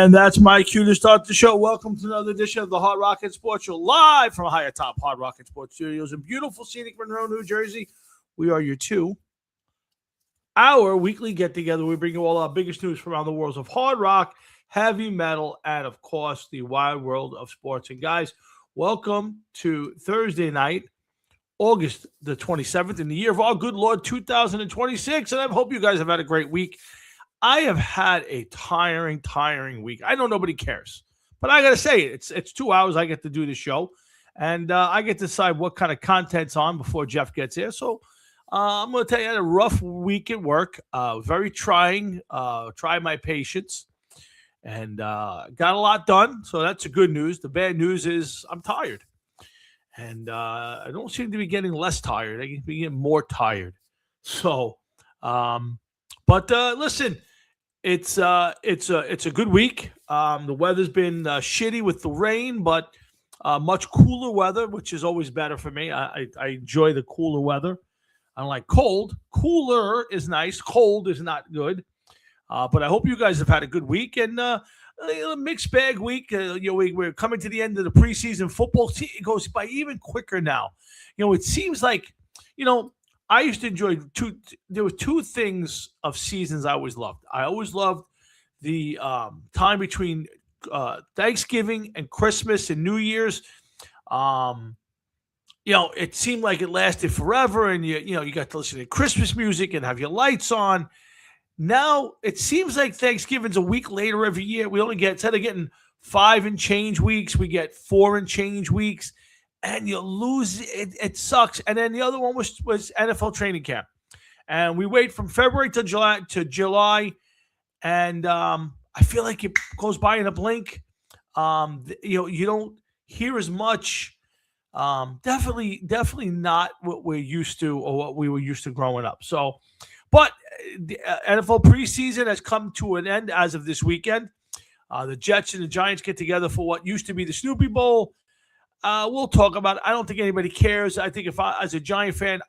And that's my cue to start the show. Welcome to another edition of the Hard Rocket Sports Show, live from high atop Hard Rocket Sports Studios in beautiful scenic Monroe, New Jersey. We are your 2-hour weekly get-together. We bring you all our biggest news from around the worlds of hard rock, heavy metal, and, of course, the wide world of sports. And, guys, welcome to Thursday night, August the 27th, in the year of our good Lord, 2026. And I hope you guys have had a great week. I have had a tiring week. I know nobody cares, but I got to say it. It's 2 hours I get to do the show, and I get to decide what kind of content's on before Jeff gets here. So I'm going to tell you, I had a rough week at work, very trying, try my patience, and got a lot done. So that's the good news. The bad news is I'm tired, and I don't seem to be getting less tired. I can be getting more tired. So, but listen. It's a good week. The weather's been shitty with the rain, but much cooler weather, which is always better for me. I enjoy the cooler weather. I don't like cold. Cooler is nice. Cold is not good. But I hope you guys have had a good week and a mixed bag week. We're coming to the end of the preseason football. It goes by even quicker now. It seems like, I used to enjoy there were two things of seasons I always loved. I always loved the time between Thanksgiving and Christmas and New Year's. It seemed like it lasted forever, and you got to listen to Christmas music and have your lights on. Now it seems like Thanksgiving's a week later every year. We only get, instead of getting 5 and change weeks, we get 4 and change weeks. And you lose it. It sucks. And then the other one was NFL training camp, and we wait from February to July, and I feel like it goes by in a blink. You don't hear as much. Definitely not what we're used to or what we were used to growing up. So, but the NFL preseason has come to an end as of this weekend. The Jets and the Giants get together for what used to be the Snoopy Bowl. We'll talk about it. I don't think anybody cares. I think as a Giant fan,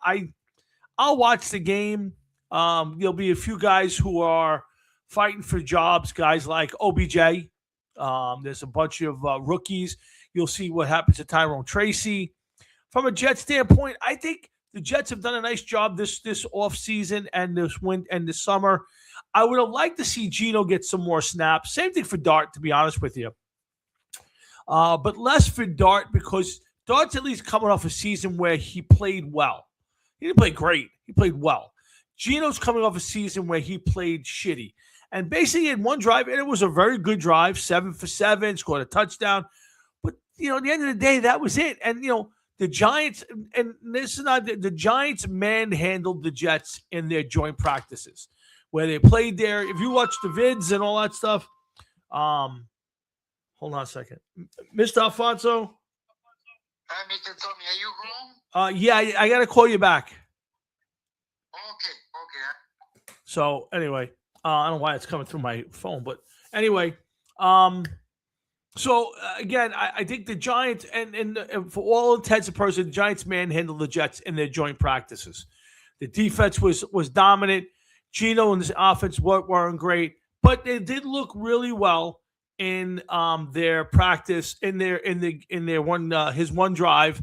I'll watch the game. There'll be a few guys who are fighting for jobs, guys like OBJ. There's a bunch of rookies. You'll see what happens to Tyrone Tracy. From a Jets standpoint, I think the Jets have done a nice job this offseason and this summer. I would have liked to see Geno get some more snaps. Same thing for Dart, to be honest with you. But less for Dart, because Dart's at least coming off a season where he played well. He didn't play great. He played well. Geno's coming off a season where he played shitty. And basically in one drive, and it was a very good drive, 7 for 7, scored a touchdown. But, at the end of the day, that was it. And, the Giants, and this is not, the Giants manhandled the Jets in their joint practices where they played there. If you watch the vids and all that stuff, hold on a second. Mr. Alfonso? Hi, Mr. Tommy. Are you home? Yeah, I got to call you back. Okay. So, anyway, I don't know why it's coming through my phone, but anyway, again, I think the Giants, and for all intents and purposes, the Giants manhandled the Jets in their joint practices. The defense was dominant. Geno and his offense weren't great, but they did look really well in their practice, in their his one drive.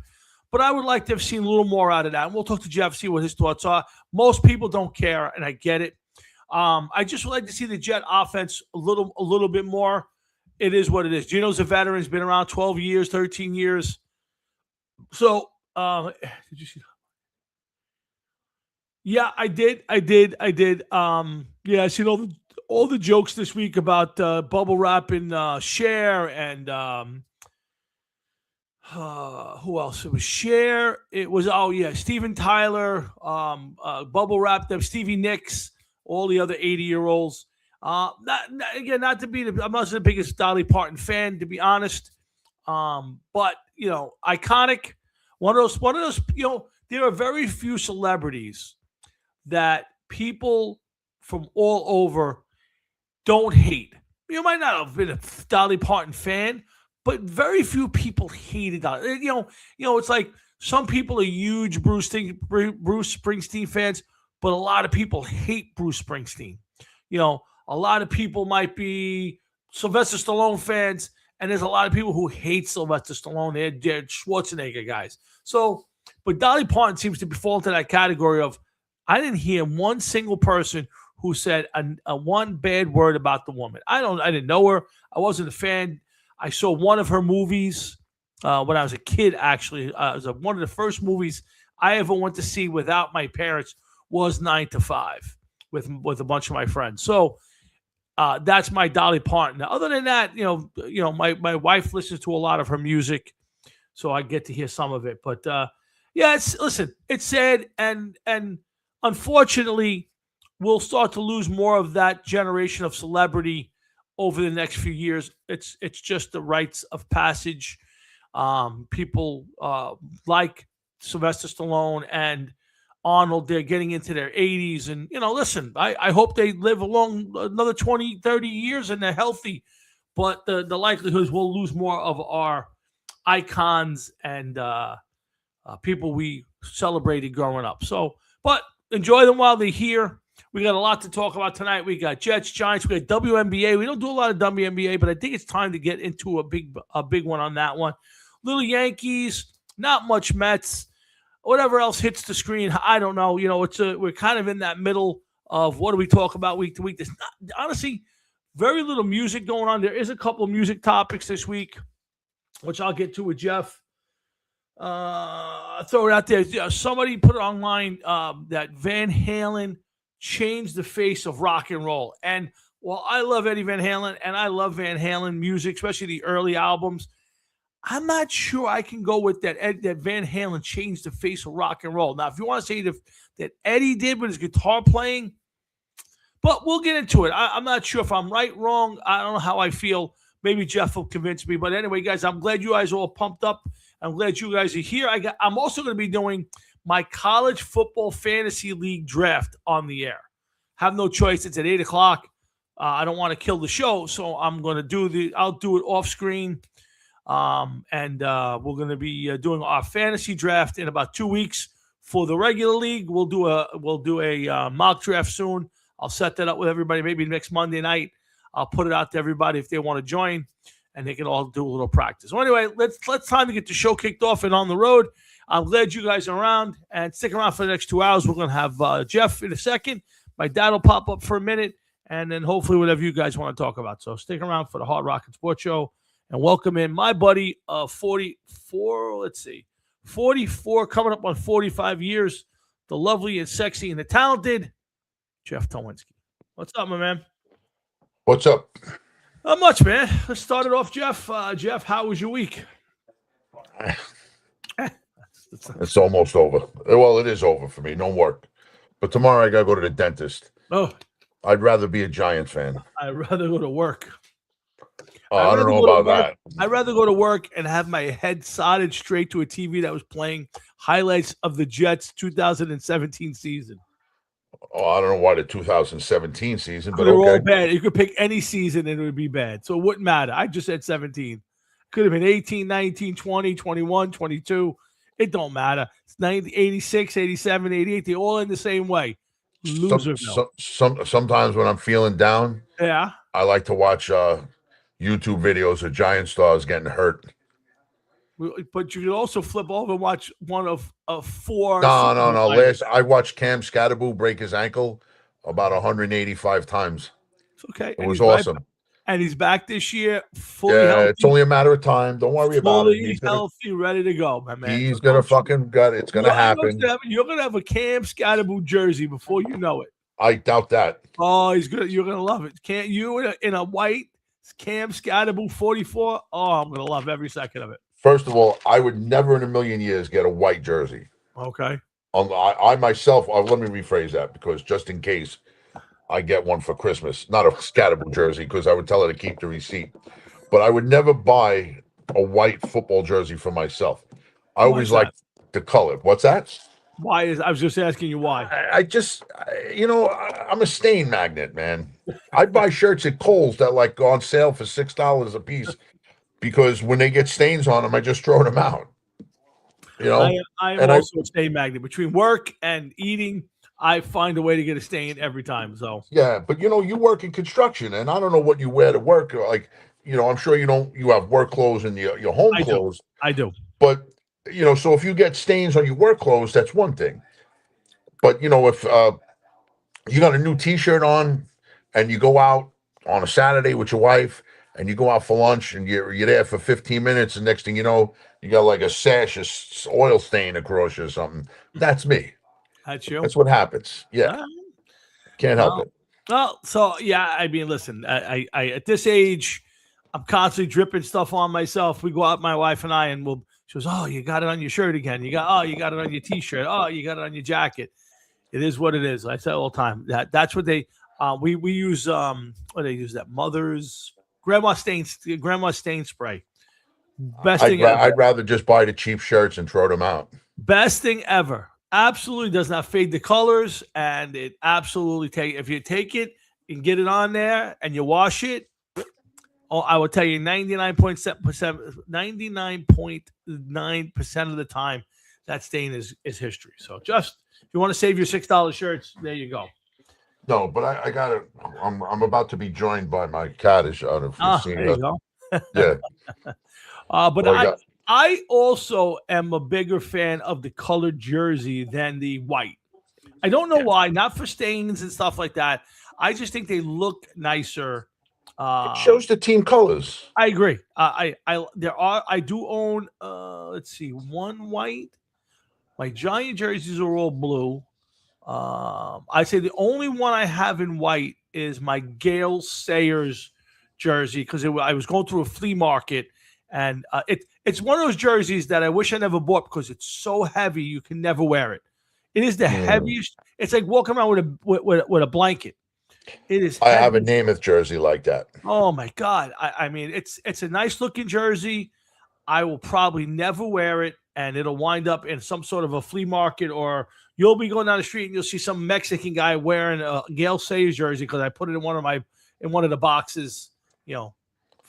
But I would like to have seen a little more out of that. And we'll talk to Jeff, see what his thoughts are. Most people don't care, and I get it. I just would like to see the Jet offense a little bit more. It is what it is. Geno's a veteran. He's been around 12 years, 13 years. So, did you see that? Yeah, I did. Yeah, I seen all the jokes this week about bubble wrap and Cher and who else? It was Cher. It was Steven Tyler, bubble wrap them, Stevie Nicks, all the other 80-year-olds. Not to be I'm not the biggest Dolly Parton fan, to be honest. But iconic. One of those. There are very few celebrities that people from all over don't hate. You might not have been a Dolly Parton fan, but very few people hated Dolly. It's like some people are huge Bruce Springsteen fans, but a lot of people hate Bruce Springsteen. A lot of people might be Sylvester Stallone fans, and there's a lot of people who hate Sylvester Stallone. They're Schwarzenegger guys. So, but Dolly Parton seems to fall into that category of, I didn't hear one single person who said a one bad word about the woman. I didn't know her. I wasn't a fan. I saw one of her movies when I was a kid, actually. It was one of the first movies I ever went to see without my parents was 9 to 5 with a bunch of my friends. So that's my Dolly Parton. Now, other than that, my wife listens to a lot of her music, so I get to hear some of it. But it's sad, and unfortunately, we'll start to lose more of that generation of celebrity over the next few years. It's just the rites of passage. People like Sylvester Stallone and Arnold, they're getting into their 80s. And, listen, I hope they live along another 20, 30 years and they're healthy. But the likelihood is we'll lose more of our icons and people we celebrated growing up. So, but enjoy them while they're here. We got a lot to talk about tonight. We got Jets, Giants, we got WNBA. We don't do a lot of WNBA, but I think it's time to get into a big one on that one. Little Yankees, not much Mets. Whatever else hits the screen, I don't know. We're kind of in that middle of what do we talk about week to week. There's honestly very little music going on. There is a couple of music topics this week, which I'll get to with Jeff. I'll throw it out there. Somebody put it online that Van Halen changed the face of rock and roll. And while I love Eddie Van Halen and I love Van Halen music, especially the early albums, I'm not sure I can go with that Van Halen changed the face of rock and roll. Now, if you want to say that Eddie did with his guitar playing, but we'll get into it. I'm not sure if I'm right, wrong. I don't know how I feel. Maybe Jeff will convince me. But anyway, guys, I'm glad you guys are all pumped up. I'm glad you guys are here. I'm also going to be doing my college football fantasy league draft on the air. Have no choice. It's at 8 o'clock. I don't want to kill the show, so I'm going to I'll do it off screen. And we're going to be doing our fantasy draft in about 2 weeks for the regular league. We'll do a mock draft soon. I'll set that up with everybody. Maybe next Monday night, I'll put it out to everybody if they want to join, and they can all do a little practice. So anyway, let's time to get the show kicked off and on the road. I'm glad you guys are around, and stick around for the next 2 hours. We're going to have Jeff in a second. My dad will pop up for a minute, and then hopefully whatever you guys want to talk about. So stick around for the Hard Rock and Sports Show, and welcome in my buddy, 44, coming up on 45 years, the lovely and sexy and the talented Jeff Towinski. What's up, my man? What's up? Not much, man. Let's start it off, Jeff. Jeff, how was your week? It's almost over. Well, it is over for me. No work. But tomorrow I got to go to the dentist. Oh. I'd rather be a Giants fan. I'd rather go to work. I don't know about that. I'd rather go to work and have my head soldered straight to a TV that was playing highlights of the Jets 2017 season. Oh, I don't know why the 2017 season, but they're okay. all bad. You could pick any season and it would be bad. So it wouldn't matter. I just said 17. Could have been 18, 19, 20, 21, 22. It don't matter. It's 90, 86, 87, 88. They're all in the same way. Sometimes when I'm feeling down, yeah, I like to watch YouTube videos of Giant stars getting hurt. But you could also flip over and watch one of four. No. I watched Cam Scatterboo break his ankle about 185 times. Okay. It was awesome. And he's back this year, fully healthy. It's only a matter of time. Don't worry about it. He's healthy, ready to go, my man. He's going to fucking gut it. It's going to happen. You're going to have a Cam Scatterboo jersey before you know it. I doubt that. Oh, he's good. You're going to love it. Can't you in a white Cam Scatterboo 44? Oh, I'm going to love every second of it. First of all, I would never in a million years get a white jersey. Okay. I myself, let me rephrase that, because just in case I get one for Christmas, not a Scatterboo jersey, because I would tell her to keep the receipt. But I would never buy a white football jersey for myself. I always like the color. What's that? I was just asking you why. I'm a stain magnet, man. I buy shirts at Kohl's that go on sale for $6 a piece, because when they get stains on them, I just throw them out. I am also a stain magnet. Between work and eating, I find a way to get a stain every time. So Yeah, but you work in construction, and I don't know what you wear to work. Like, I'm sure you have work clothes and your home I do. clothes. I do. But so if you get stains on your work clothes, that's one thing. But if you got a new T-shirt on, and you go out on a Saturday with your wife, and you go out for lunch, and you're there for 15 minutes, and next thing you know, you got like a sash of oil stain across you or something. That's me. That's you. That's what happens. Yeah, can't help it. Well, so yeah, I mean, listen, I at this age, I'm constantly dripping stuff on myself. We go out, my wife and I, and she goes, "Oh, you got it on your shirt again. You got it on your T-shirt. Oh, you got it on your jacket." It is what it is. I say all the time that's what they we use what they use, that Mother's grandma stain spray. Best thing ever. I'd rather just buy the cheap shirts and throw them out. Best thing ever. Absolutely does not fade the colors, and it absolutely if you take it and get it on there and you wash it. Oh, I will tell you 99.9% of the time that stain is history. So just if you want to save your $6 shirts, there you go. No, but I got it. I'm about to be joined by my caddish out of there you go. Yeah. But I also am a bigger fan of the colored jersey than the white. I don't know why, not for stains and stuff like that. I just think they look nicer. It shows the team colors. I agree. I do own let's see, one white. My Giant jerseys are all blue. I say the only one I have in white is my Gale Sayers jersey, because I was going through a flea market, and it's one of those jerseys that I wish I never bought because it's so heavy you can never wear it. It is the heaviest. It's like walking around with a blanket. It is. I have a Namath jersey like that. Oh my God! I mean, it's a nice looking jersey. I will probably never wear it, and it'll wind up in some sort of a flea market, or you'll be going down the street and you'll see some Mexican guy wearing a Gale Sayers jersey because I put it in one of the boxes, for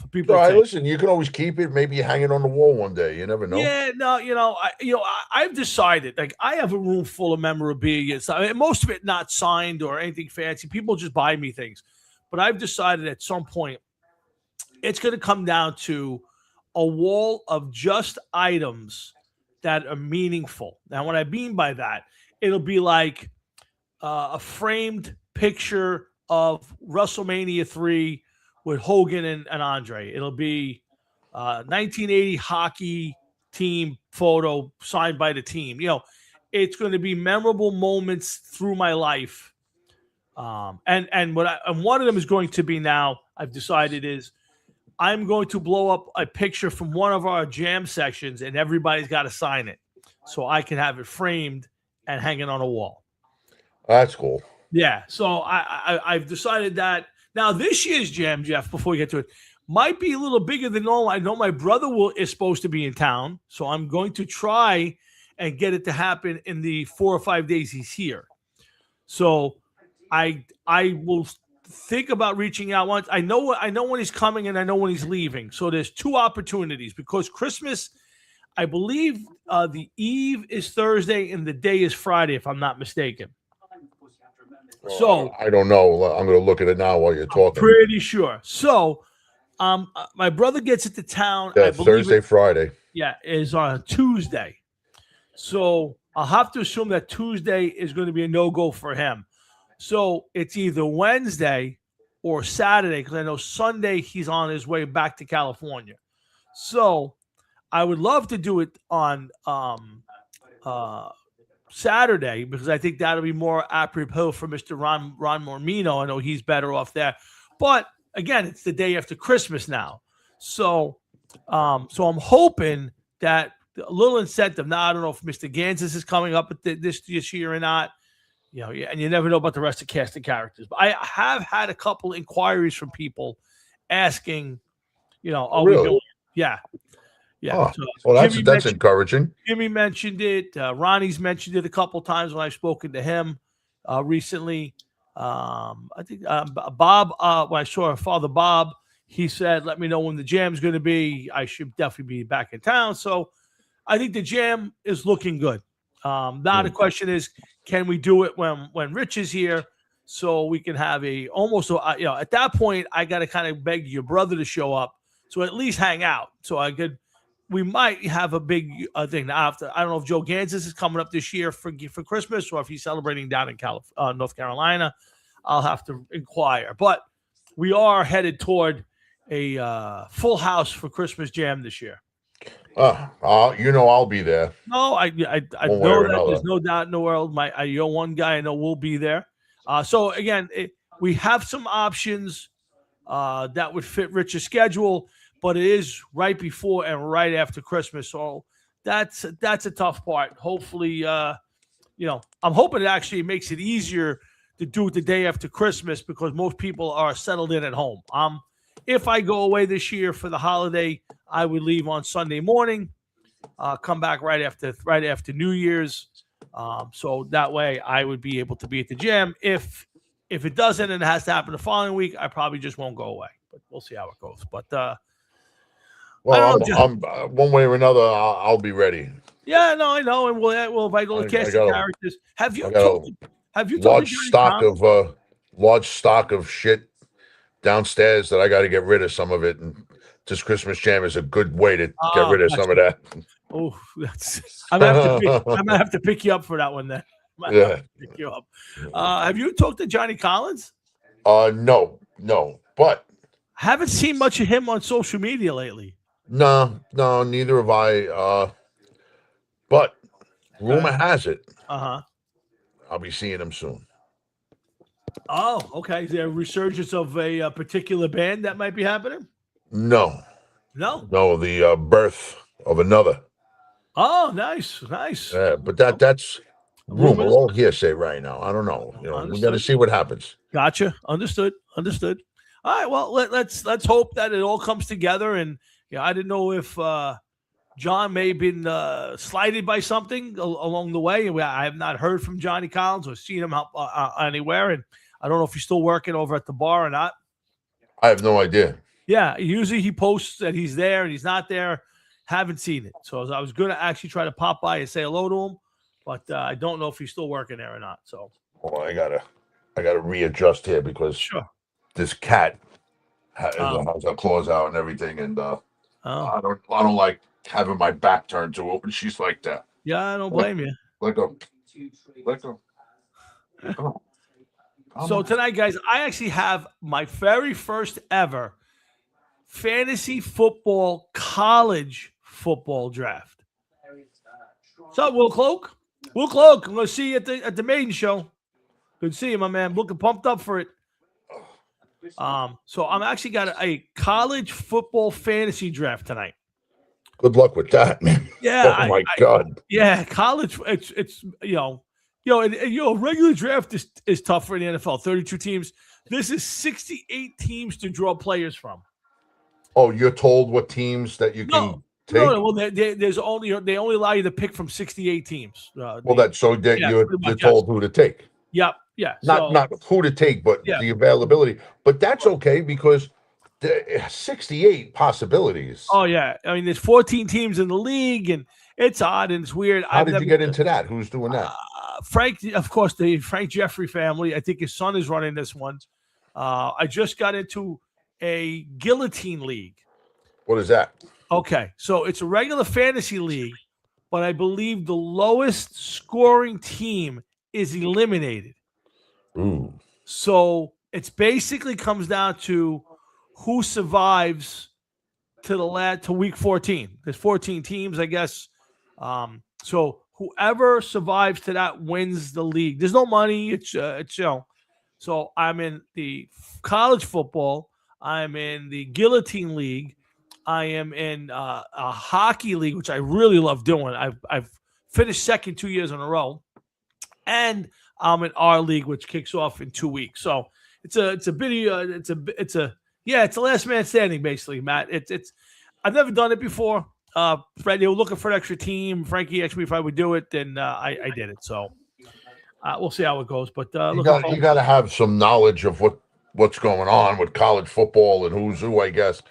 people. So listen, you can always keep it. Maybe you hang it on the wall one day. You never know. Yeah, no, I've decided, like, I have a room full of memorabilia. Most of it not signed or anything fancy. People just buy me things, but I've decided at some point it's going to come down to a wall of just items that are meaningful. Now, what I mean by that, it'll be like a framed picture of WrestleMania 3 with Hogan and Andre. It'll be 1980 hockey team photo signed by the team. It's going to be memorable moments through my life. And one of them is going to be, now I've decided, is I'm going to blow up a picture from one of our jam sections, and everybody's got to sign it so I can have it framed and hanging on a wall. That's cool. Yeah. So I've decided that. Now, this year's jam, Jeff, before we get to it, might be a little bigger than normal. I know my brother is supposed to be in town, so I'm going to try and get it to happen in the 4 or 5 days he's here. So I will think about reaching out once. I know when he's coming and I know when he's leaving. So there's two opportunities, because Christmas, I believe the eve is Thursday and the day is Friday, if I'm not mistaken. So I don't know. I'm going to look at it now while you're talking. Pretty sure. So my brother gets it to town. Yeah, Thursday, Friday. Yeah, is on Tuesday. So I'll have to assume that Tuesday is going to be a no-go for him. So it's either Wednesday or Saturday, because I know Sunday he's on his way back to California. So I would love to do it on Saturday, because I think that'll be more apropos for Mr. Ron Mormino. I know he's better off there. But again, it's the day after Christmas now. So I'm hoping that a little incentive. Now, I don't know if Mr. Gansas is coming up this year or not. And you never know about the rest of cast of characters. But I have had a couple inquiries from people asking, are we doing it? Yeah. Yeah. Oh, well, that's encouraging. Jimmy mentioned it. Ronnie's mentioned it a couple times when I've spoken to him recently. I think Bob, when I saw Father Bob, he said, let me know when the jam's going to be. I should definitely be back in town. So I think the jam is looking good. Now the question is, can we do it when Rich is here, so we can have at that point I got to kind of beg your brother to show up, so at least hang out. So we might have a big thing. Now, I don't know if Joe Gansas is coming up this year for Christmas, or if he's celebrating down in North Carolina. I'll have to inquire, but we are headed toward a full house for Christmas Jam this year. I'll be there. No, I know that there's no doubt in the world. You're one guy I know will be there. So again, we have some options that would fit Rich's schedule, but it is right before and right after Christmas, so that's a tough part. Hopefully, I'm hoping it actually makes it easier to do it the day after Christmas, because most people are settled in at home. If I go away this year for the holiday, I would leave on Sunday morning, come back right after New Year's. So that way I would be able to be at the gym. If it doesn't and it has to happen the following week, I probably just won't go away. But we'll see how it goes. But I'm one way or another, I'll be ready. Yeah, no, I know, and we'll invite all the cast of characters. Have you large stock of shit downstairs that I got to get rid of some of it, and this Christmas Jam is a good way to get rid of some of that. Oh, I'm gonna have to pick you up for that one then. Yeah, pick you up. Have you talked to Johnny Collins? No, but haven't seen much of him on social media lately. No, neither have I. But rumor has it, I'll be seeing him soon. Oh, okay. Is there a resurgence of a particular band that might be happening? No. The birth of another. Oh, nice. Yeah, but that's rumor. All hearsay right now. I don't know. We got to see what happens. Gotcha. Understood. All right. Well, let's hope that it all comes together. And I didn't know if John may have been slighted by something along the way. I have not heard from Johnny Collins or seen him anywhere, and I don't know if he's still working over at the bar or not. I have no idea. Yeah, usually he posts that he's there and he's not there. Haven't seen it. So I was going to actually try to pop by and say hello to him, but I don't know if he's still working there or not. So, well, I gotta readjust here because this cat has her claws out and everything, and I don't like having my back turned to her when she's like that. Yeah, I don't blame you. Let go. So tonight, guys, I actually have my very first ever fantasy football college football draft. What's up, Will Cloak? Will Cloak, I'm going to see you at the maiden show. Good to see you, my man. Looking pumped up for it. So I'm actually got a college football fantasy draft tonight. Good luck with that, man. Yeah. Oh my God. Yeah, college. It's regular draft is tough for the NFL. 32 teams. This is 68 teams to draw players from. Oh, you're told what teams that you can take? No. Well, they only allow you to pick from 68 teams. You're told who to take. Yep. Yeah. Not who to take, but the availability. But that's okay because there are 68 possibilities. Oh yeah. I mean, there's 14 teams in the league, and it's odd and it's weird. How did you get into that? Who's doing that? Frank, of course, the Frank Jeffrey family. I think his son is running this one. I just got into a guillotine league. What is that? Okay, so it's a regular fantasy league, but I believe the lowest scoring team is eliminated. Ooh. So it's basically comes down to who survives to week 14. There's 14 teams, I guess. So whoever survives to that wins the league. There's no money. It's So I'm in the college football. I'm in the guillotine league. I am in a hockey league, which I really love doing. I've finished second 2 years in a row, and I'm in our league, which kicks off in 2 weeks. So it's a last man standing, basically, Matt. It's I've never done it before. Fred, they were looking for an extra team. Frankie asked me if I would do it, and I did it. So we'll see how it goes. But you got to have some knowledge of what's going on with college football and who's who, I guess.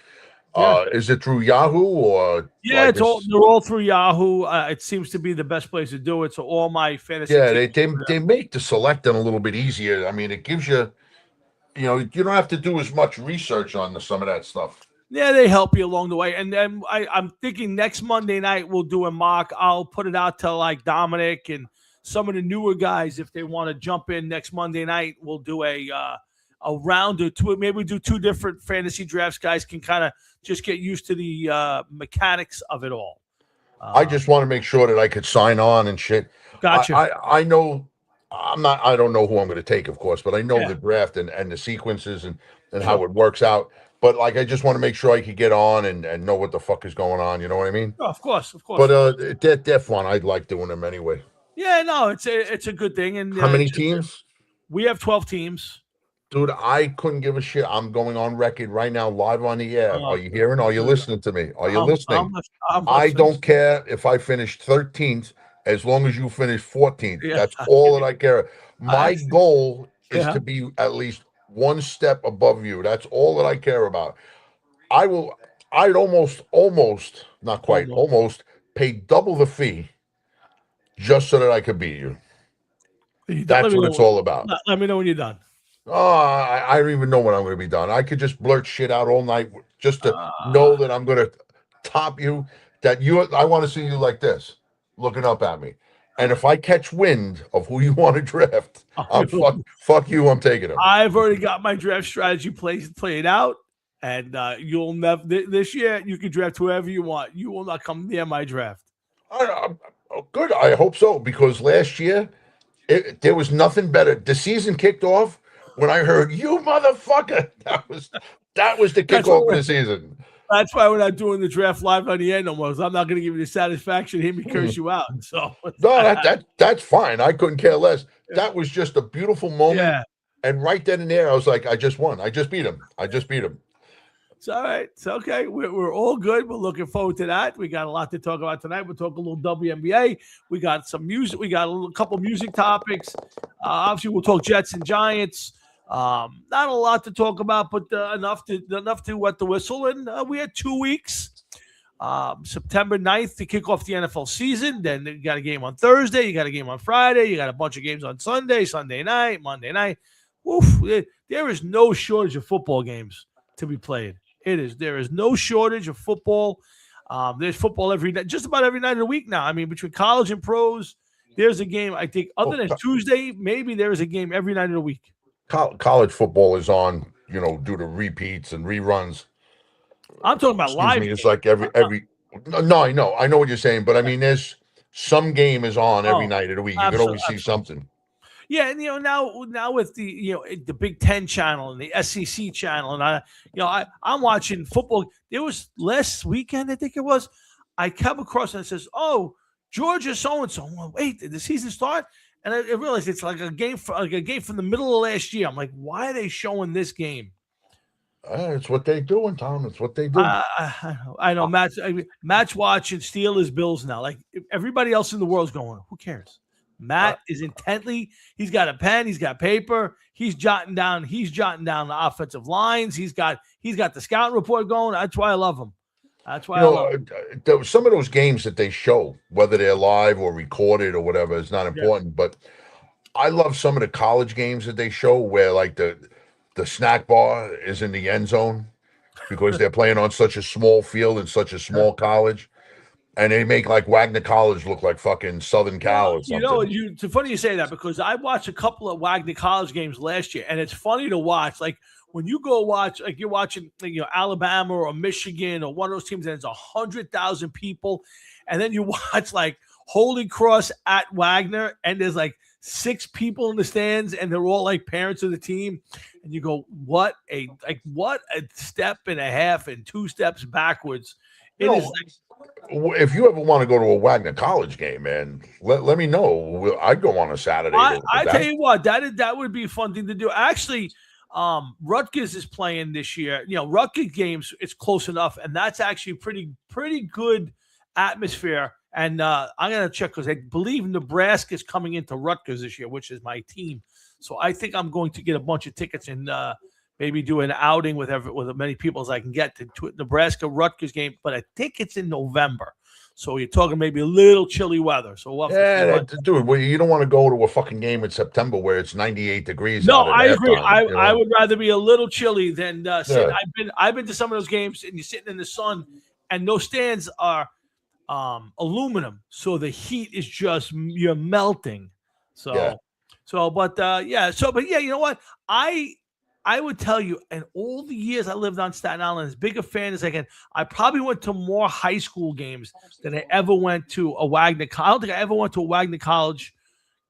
Is it through Yahoo or Yeah, like it's all this? they're all through Yahoo. It seems to be the best place to do it. So all my fantasy Yeah, teams. they make the selecting a little bit easier. I mean, it gives you, you don't have to do as much research on some of that stuff. Yeah, they help you along the way. And then I'm thinking next Monday night we'll do a mock. I'll put it out to like Dominic and some of the newer guys if they want to jump in next Monday night. We'll do a round or two. Maybe we do two different fantasy drafts. Guys can kind of just get used to the mechanics of it all. I just want to make sure that I could sign on and shit. Gotcha. I know I don't know who I'm going to take, of course, but I know Yeah. the draft and the sequences and how it works out. But like, I just want to make sure I could get on and know what the fuck is going on. You know what I mean? Oh, of course. But they're fun. I like doing them anyway. Yeah, no, it's a good thing. And How many teams? We have 12 teams. Dude, I couldn't give a shit. I'm going on record right now, live on the air. Are you hearing? Are you listening to me? Are you listening? I'm I listening. don't care if I finish 13th, as long as you finish 14th. Yeah. That's all that I care. My goal is Yeah. to be at least one step above you. That's all that I care about. I'd almost, not quite, almost pay double the fee just so that I could beat you. That's what it's all about. Let me know when you're done. Oh, I don't even know when I'm going to be done. I could just blurt shit out all night just to know that I'm going to top you. I want to see you like this, looking up at me. And if I catch wind of who you want to draft, fuck you. I'm taking him. I've already got my draft strategy played out, and you'll never this year. You can draft whoever you want. You will not come near my draft. Good. I hope so, because last year there was nothing better. The season kicked off when I heard "you motherfucker." That was the kickoff of the season. That's why we're not doing the draft live on the end no more. I'm not going to give you the satisfaction of hearing me curse you out. So no, that's fine. I couldn't care less. That was just a beautiful moment. Yeah. And right then and there, I was like, I just won. I just beat him. It's all right. It's okay. We're all good. We're looking forward to that. We got a lot to talk about tonight. We'll talk a little WNBA. We got some music. We got a couple music topics. Obviously, we'll talk Jets and Giants. Not a lot to talk about, but enough to wet the whistle. And we had 2 weeks. September 9th to kick off the NFL season. Then you got a game on Thursday. You got a game on Friday. You got a bunch of games on Sunday night, Monday night. Oof, there is no shortage of football games to be played. There is no shortage of football. There's football every night, just about every night of the week now. I mean, between college and pros, there's a game. I think other than Tuesday, maybe there is a game every night of the week. College football is on, due to repeats and reruns. I'm talking about live. It's like every. No, I know what you're saying, but I mean, there's some game is on every night of the week. You can always see something. Yeah, and now with the the Big Ten channel and the SEC channel, and I'm watching football. There was last weekend, I think it was. I come across and it says, "Oh, Georgia so and so." Wait, did the season start? And I realized it's like a game from the middle of last year. I'm like, why are they showing this game? It's what they're doing, Tom. It's what they do. I know. Matt's watching Steelers Bills now. Like everybody else in the world's going, who cares? Matt is intently. He's got a pen. He's got paper. He's jotting down the offensive lines. He's got the scout report going. That's why I love him. That's why I love him. Some of those games that they show, whether they're live or recorded or whatever, is not important. But I love some of the college games that they show where like the snack bar is in the end zone because they're playing on such a small field in such a small college. And they make like Wagner College look like fucking Southern Cal or something. It's funny you say that because I watched a couple of Wagner College games last year, and it's funny to watch. Like when you go watch, like you're watching, Alabama or Michigan or one of those teams, and it's 100,000 people, and then you watch like Holy Cross at Wagner, and there's like 6 people in the stands, and they're all like parents of the team, and you go, what a step and a half and 2 steps backwards. If you ever want to go to a Wagner College game, man, let me know. I'd go on a Saturday. I tell you what, that would be a fun thing to do. Actually, Rutgers is playing this year. Rutgers games, it's close enough, and that's actually pretty good atmosphere. And I'm gonna check because I believe Nebraska is coming into Rutgers this year, which is my team. So I think I'm going to get a bunch of tickets and maybe do an outing with as many people as I can get to a Nebraska Rutgers game. But I think it's in November. So you're talking maybe a little chilly weather. So we'll dude, well, you don't want to go to a fucking game in September where it's 98 degrees. No, I agree. I would rather be a little chilly than sit. I've been to some of those games, and you're sitting in the sun, and those stands are aluminum, so the heat is just you're melting. But you know what? I would tell you, in all the years I lived on Staten Island, as big a fan as I can, I probably went to more high school games than I ever went to a Wagner. I don't think I ever went to a Wagner College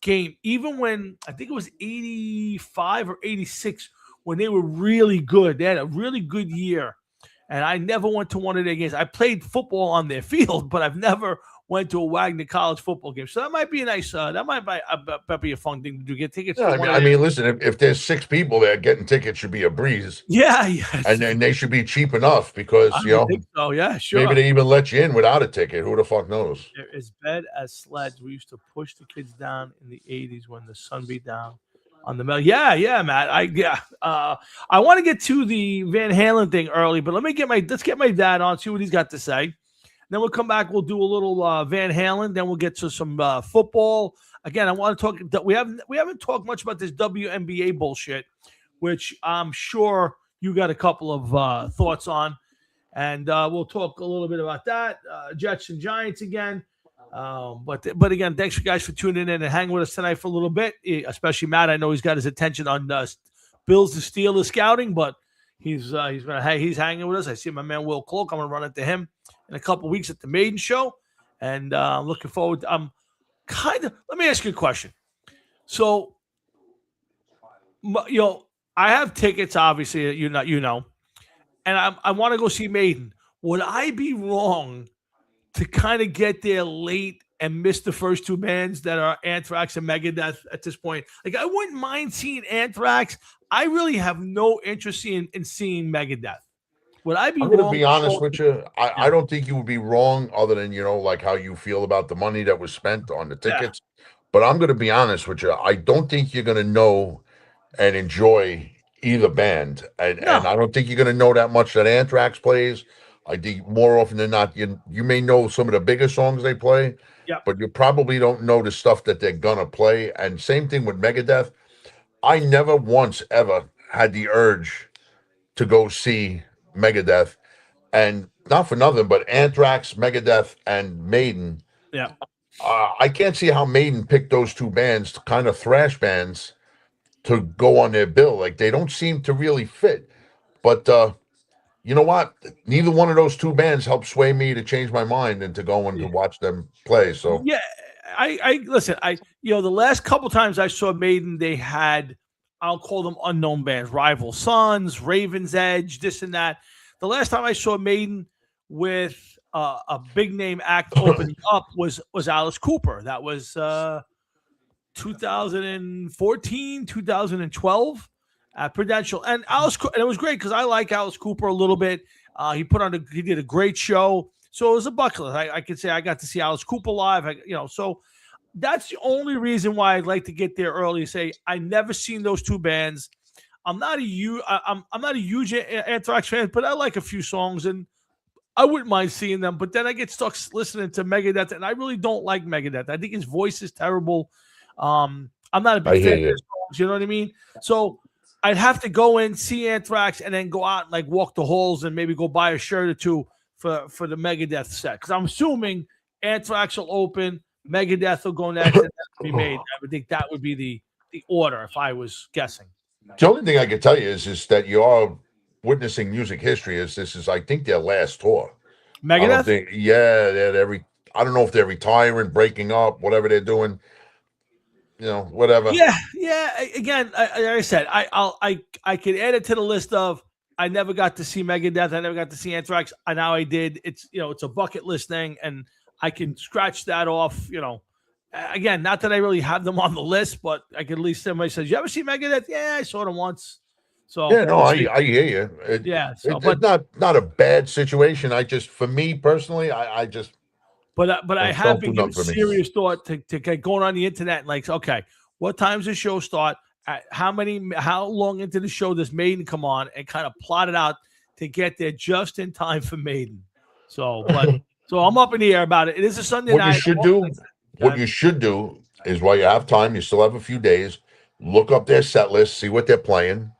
game, even when I think it was 85 or 86 when they were really good. They had a really good year, and I never went to one of their games. I played football on their field, but I've never went to a Wagner College football game. So that might be a nice, that might be a fun thing to do. Get tickets. Yeah, I mean, listen, if there's 6 people there, getting tickets should be a breeze. Yeah, yes. And then they should be cheap enough because, so, yeah, sure. Maybe they even let you in without a ticket. Who the fuck knows? They're as bad as sleds. We used to push the kids down in the 80s when the sun beat down on the mill. Yeah, Matt. I want to get to the Van Halen thing early, but let's get my dad on, see what he's got to say. Then we'll come back. We'll do a little Van Halen. Then we'll get to some football. Again, I want to talk. We haven't talked much about this WNBA bullshit, which I'm sure you got a couple of thoughts on, and we'll talk a little bit about that. Jets and Giants again. But again, thanks you guys for tuning in and hanging with us tonight for a little bit. Especially Matt. I know he's got his attention on Bills to Steelers scouting, but he's hanging with us. I see my man Will Cloak. I'm gonna run into him in a couple of weeks at the Maiden Show, and I'm looking forward. Let me ask you a question. So, I have tickets, obviously, and I want to go see Maiden. Would I be wrong to kind of get there late and miss the first 2 bands that are Anthrax and Megadeth at this point? Like, I wouldn't mind seeing Anthrax. I really have no interest in seeing Megadeth. Would I be wrong? I'm going to be honest with you. I don't think you would be wrong, other than, like how you feel about the money that was spent on the tickets. Yeah. But I'm going to be honest with you. I don't think you're going to know and enjoy either band. And I don't think you're going to know that much that Anthrax plays. I think more often than not, you may know some of the bigger songs they play, but you probably don't know the stuff that they're going to play. And same thing with Megadeth. I never once ever had the urge to go see Megadeth, and not for nothing, but Anthrax, Megadeth, and Maiden. Yeah, I can't see how Maiden picked those 2 bands, kind of thrash bands, to go on their bill. Like, they don't seem to really fit. But you know what? Neither one of those 2 bands helped sway me to change my mind and to go and to watch them play. So yeah, I listen. The last couple times I saw Maiden, they had, I'll call them unknown bands, Rival Sons, Raven's Edge, this and that. The last time I saw Maiden with a big name act opening up was Alice Cooper. That was 2014, 2012 at Prudential. And it was great because I like Alice Cooper a little bit. He did a great show. So it was a bucket list. I could say I got to see Alice Cooper live. So that's the only reason why I'd like to get there early. Say I never seen those 2 bands. I'm not a huge Anthrax fan, but I like a few songs and I wouldn't mind seeing them. But then I get stuck listening to Megadeth, and I really don't like Megadeth. I think his voice is terrible. I'm not a big fan of his songs. You know what I mean? So I'd have to go in, see Anthrax, and then go out and like walk the halls and maybe go buy a shirt or 2 for the Megadeth set. Because I'm assuming Anthrax will open. Megadeth will go next and be made. I would think that would be the order if I was guessing. The only thing I can tell you is that you are witnessing music history. This is I think their last tour. Megadeth? I don't know if they're retiring, breaking up, whatever they're doing. Whatever. Yeah. Again, like I said, I could add it to the list of I never got to see Megadeth. I never got to see Anthrax. Now I did. It's it's a bucket list thing, and I can scratch that off, Again, not that I really have them on the list, but I can at least somebody says, "You ever see Megadeth?" Yeah, I saw them once. So yeah, no, I hear you. It's not a bad situation. For me personally, I just. But I have been giving serious thought to get going on the internet and like, okay, what time's the show start? how long into the show does Maiden come on, and kind of plot it out to get there just in time for Maiden. So I'm up in the air about it. It is a Sunday night. What you should do is, while you have time, you still have a few days, look up their set list, see what they're playing,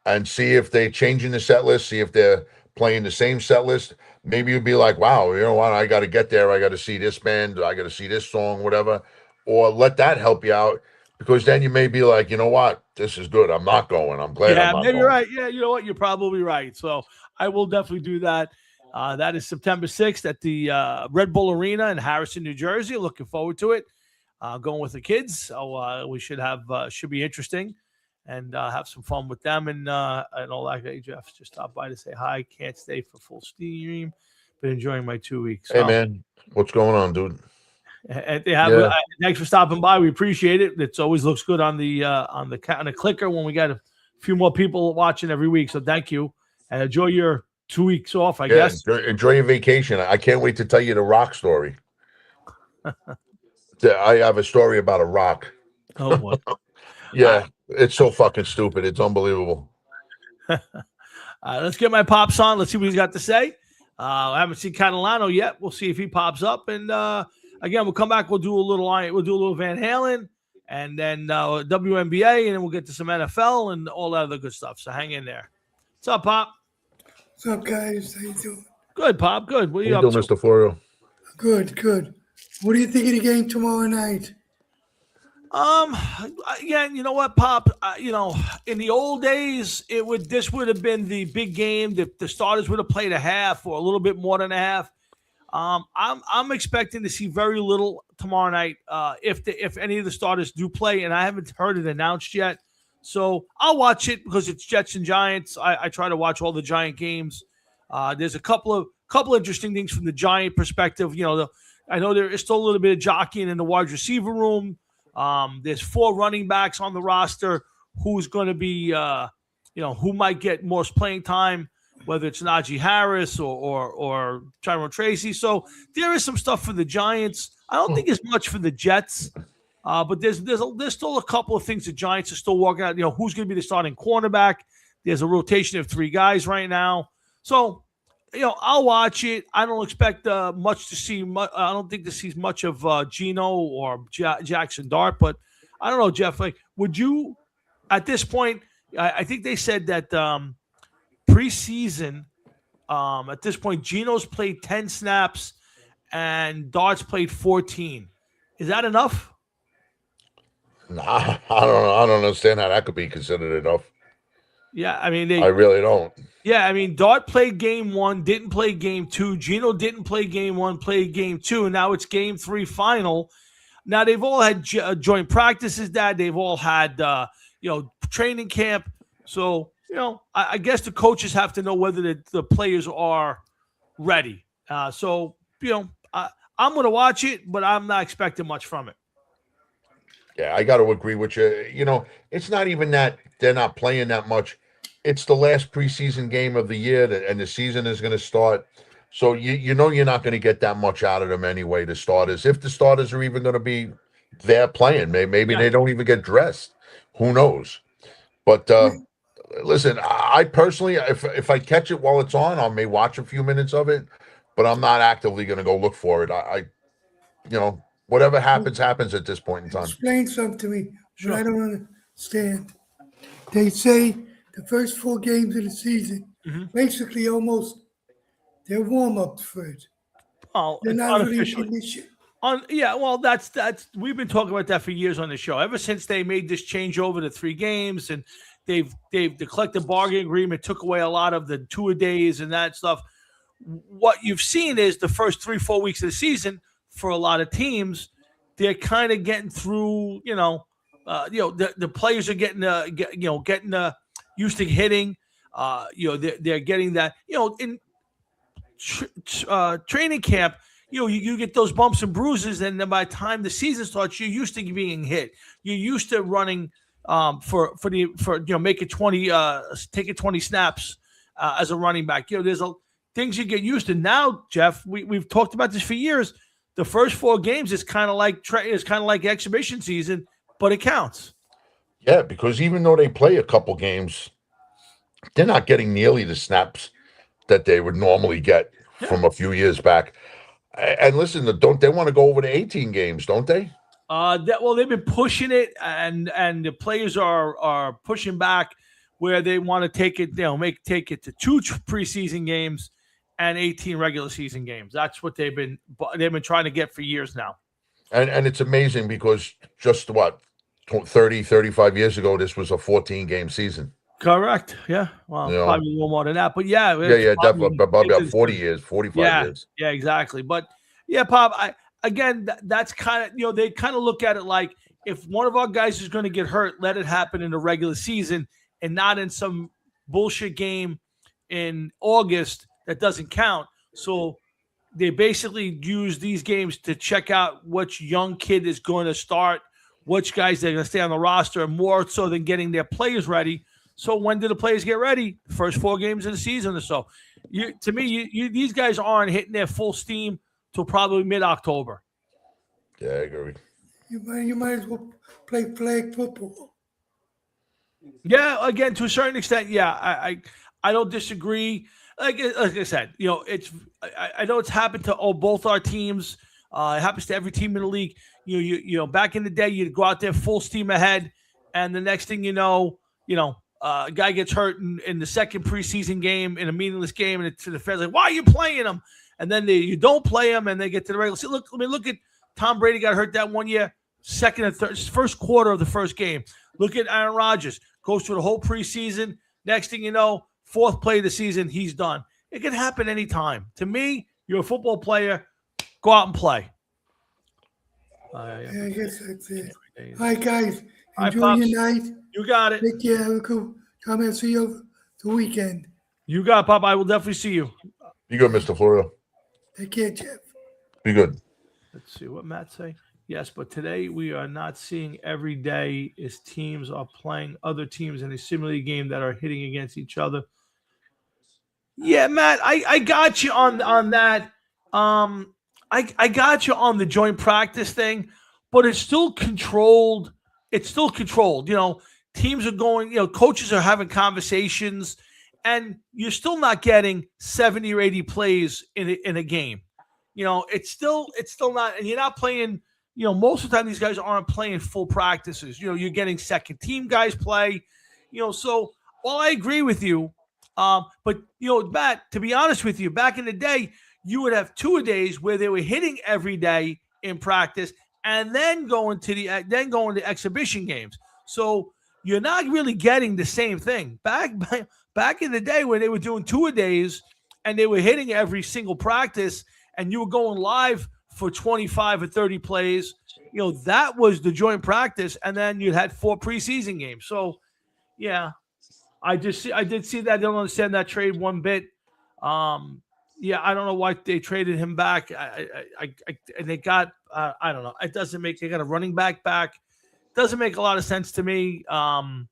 and see if they're changing the set list, see if they're playing the same set list. Maybe you'd be like, wow, you know what? I got to get there. I got to see this band. I got to see this song, whatever. Or let that help you out, because then you may be like, you know what? This is good. I'm not going. I'm glad I'm not going. Yeah, maybe you're right. Yeah, you know what? You're probably right. So I will definitely do that. That is September 6th at the Red Bull Arena in Harrison, New Jersey. Looking forward to it. Going with the kids. So we should be interesting and have some fun with them and all that. Hey, Jeff just stopped by to say hi. Can't stay for full steam. Been enjoying my 2 weeks. Hey, man. What's going on, dude? And thanks for stopping by. We appreciate it. It always looks good on the clicker when we got a few more people watching every week. So thank you. And enjoy your 2 weeks off, I guess. Enjoy your vacation. I can't wait to tell you the rock story. I have a story about a rock. Oh, boy. Yeah, it's so fucking stupid. It's unbelievable. Let's get my pops on. Let's see what he's got to say. I haven't seen Catalano yet. We'll see if he pops up. And again, we'll come back. We'll do a little Van Halen, and then WNBA, and then we'll get to some NFL and all that other good stuff. So hang in there. What's up, Pop? What's up, guys? How you doing? Good, Pop. Good. What are you up doing, to? Mr. Florio? Good. What do you think of the game tomorrow night? Again, you know what, Pop? In the old days, this would have been the big game. The starters would have played a half or a little bit more than a half. I'm expecting to see very little tomorrow night. If any of the starters do play, and I haven't heard it announced yet, so I'll watch it because it's Jets and Giants. I try to watch all the Giant games. There's a couple of interesting things from the Giant perspective. I know there is still a little bit of jockeying in the wide receiver room. There's 4 running backs on the roster. Who's going to be, who might get more playing time, whether it's Najee Harris or Tyrone Tracy. So there is some stuff for the Giants. I don't think it's much for the Jets, but there's still a couple of things the Giants are still working out. Who's going to be the starting cornerback? There's a rotation of 3 guys right now. So, I'll watch it. I don't expect much to see. I don't think to see much of Geno or Jackson Dart, but I don't know, Jeff. Like, would you, at this point? I think they said that preseason. At this point, Geno's played 10 snaps and Dart's played 14. Is that enough? Nah, I don't know. I don't understand how that could be considered enough. Yeah, I mean, I really don't. Yeah, I mean, Dart played game 1, didn't play game 2. Geno didn't play game 1, played game 2, and now it's game 3 final. Now they've all had joint practices. They've all had training camp. So I guess the coaches have to know whether the players are ready. I'm going to watch it, but I'm not expecting much from it. Yeah, I got to agree with you. It's not even that they're not playing that much. It's the last preseason game of the year, and the season is going to start. So you're not going to get that much out of them anyway, the starters. If the starters are even going to be there playing, maybe they don't even get dressed. Who knows? But listen, I personally, if I catch it while it's on, I may watch a few minutes of it, but I'm not actively going to go look for it. I whatever happens at this point in time. Explain something to me. Sure. I don't understand. They say the first 4 games of the season, basically almost they're warm-ups for it. Oh, they're not really in condition. That's we've been talking about that for years on the show. Ever since they made this change over to 3 games, and the collective bargaining agreement took away a lot of the 2-a-days and that stuff. What you've seen is the first 3-4 weeks of the season for a lot of teams, they're kind of getting through. The players are getting used to hitting. They're getting that. In training camp, you get those bumps and bruises, and then by the time the season starts, you're used to being hit. You're used to running making 20 taking 20 snaps as a running back. There's things you get used to. Now, Jeff, we've talked about this for years. The first 4 games is kind of like exhibition season, but it counts. Yeah, because even though they play a couple games, they're not getting nearly the snaps that they would normally get from a few years back. And listen, don't they want to go over to 18 games, don't they? They've been pushing it, and the players are pushing back where they want to take it, take it to 2 preseason games and 18 regular season games. That's what they've been trying to get for years now. And it's amazing because just 30, 35 years ago, this was a 14-game season. Correct. Yeah. Well, probably a little more than that, but yeah. Yeah, definitely. Probably about 40 years, 45 years. Yeah, exactly. But yeah, Pop, that's kind of, they kind of look at it like, if one of our guys is going to get hurt, let it happen in the regular season and not in some bullshit game in August that doesn't count. So they basically use these games to check out which young kid is going to start, which guys are going to stay on the roster, more so than getting their players ready. So when do the players get ready? First 4 games of the season or so. To me, these guys aren't hitting their full steam till probably mid-October. Yeah, I agree. You might as well play flag football. Yeah, again, to a certain extent, yeah. I don't disagree. Like I said, I know it's happened to both our teams. It happens to every team in the league. Back in the day, you'd go out there full steam ahead, and the next thing you know, a guy gets hurt in the second preseason game in a meaningless game, and the fans like, why are you playing him? And then you don't play him, and they get to the regular season. Look at Tom Brady got hurt that one year, second and third, first quarter of the first game. Look at Aaron Rodgers, goes through the whole preseason. Next thing you know, fourth play of the season, he's done. It can happen anytime. To me, you're a football player. Go out and play. Yeah, I guess that's it. All right, guys. Enjoy your night. You got it. Take care. We'll come and see you the weekend. You got it, Pop. I will definitely see you. Be good, Mr. Florida. Take care, Jeff. Be good. Let's see what Matt say. Yes, but today we are not seeing every day as teams are playing other teams in a simulated game that are hitting against each other. Yeah, Matt, I got you on that. I got you on the joint practice thing, but it's still controlled. It's still controlled. Teams are going, coaches are having conversations, and you're still not getting 70 or 80 plays in a game. It's still not, and you're not playing, most of the time these guys aren't playing full practices. You're getting second team guys play, so while I agree with you, but Matt, to be honest with you, back in the day, you would have 2-a-days where they were hitting every day in practice and then going to exhibition games. So you're not really getting the same thing. Back in the day when they were doing 2-a-days and they were hitting every single practice and you were going live for 25 or 30 plays, that was the joint practice, and then you had 4 preseason games. So, yeah, I did see that. I don't understand that trade one bit. Yeah, I don't know why they traded him back. And they got I don't know. It doesn't make. They got a running back. Doesn't make a lot of sense to me. I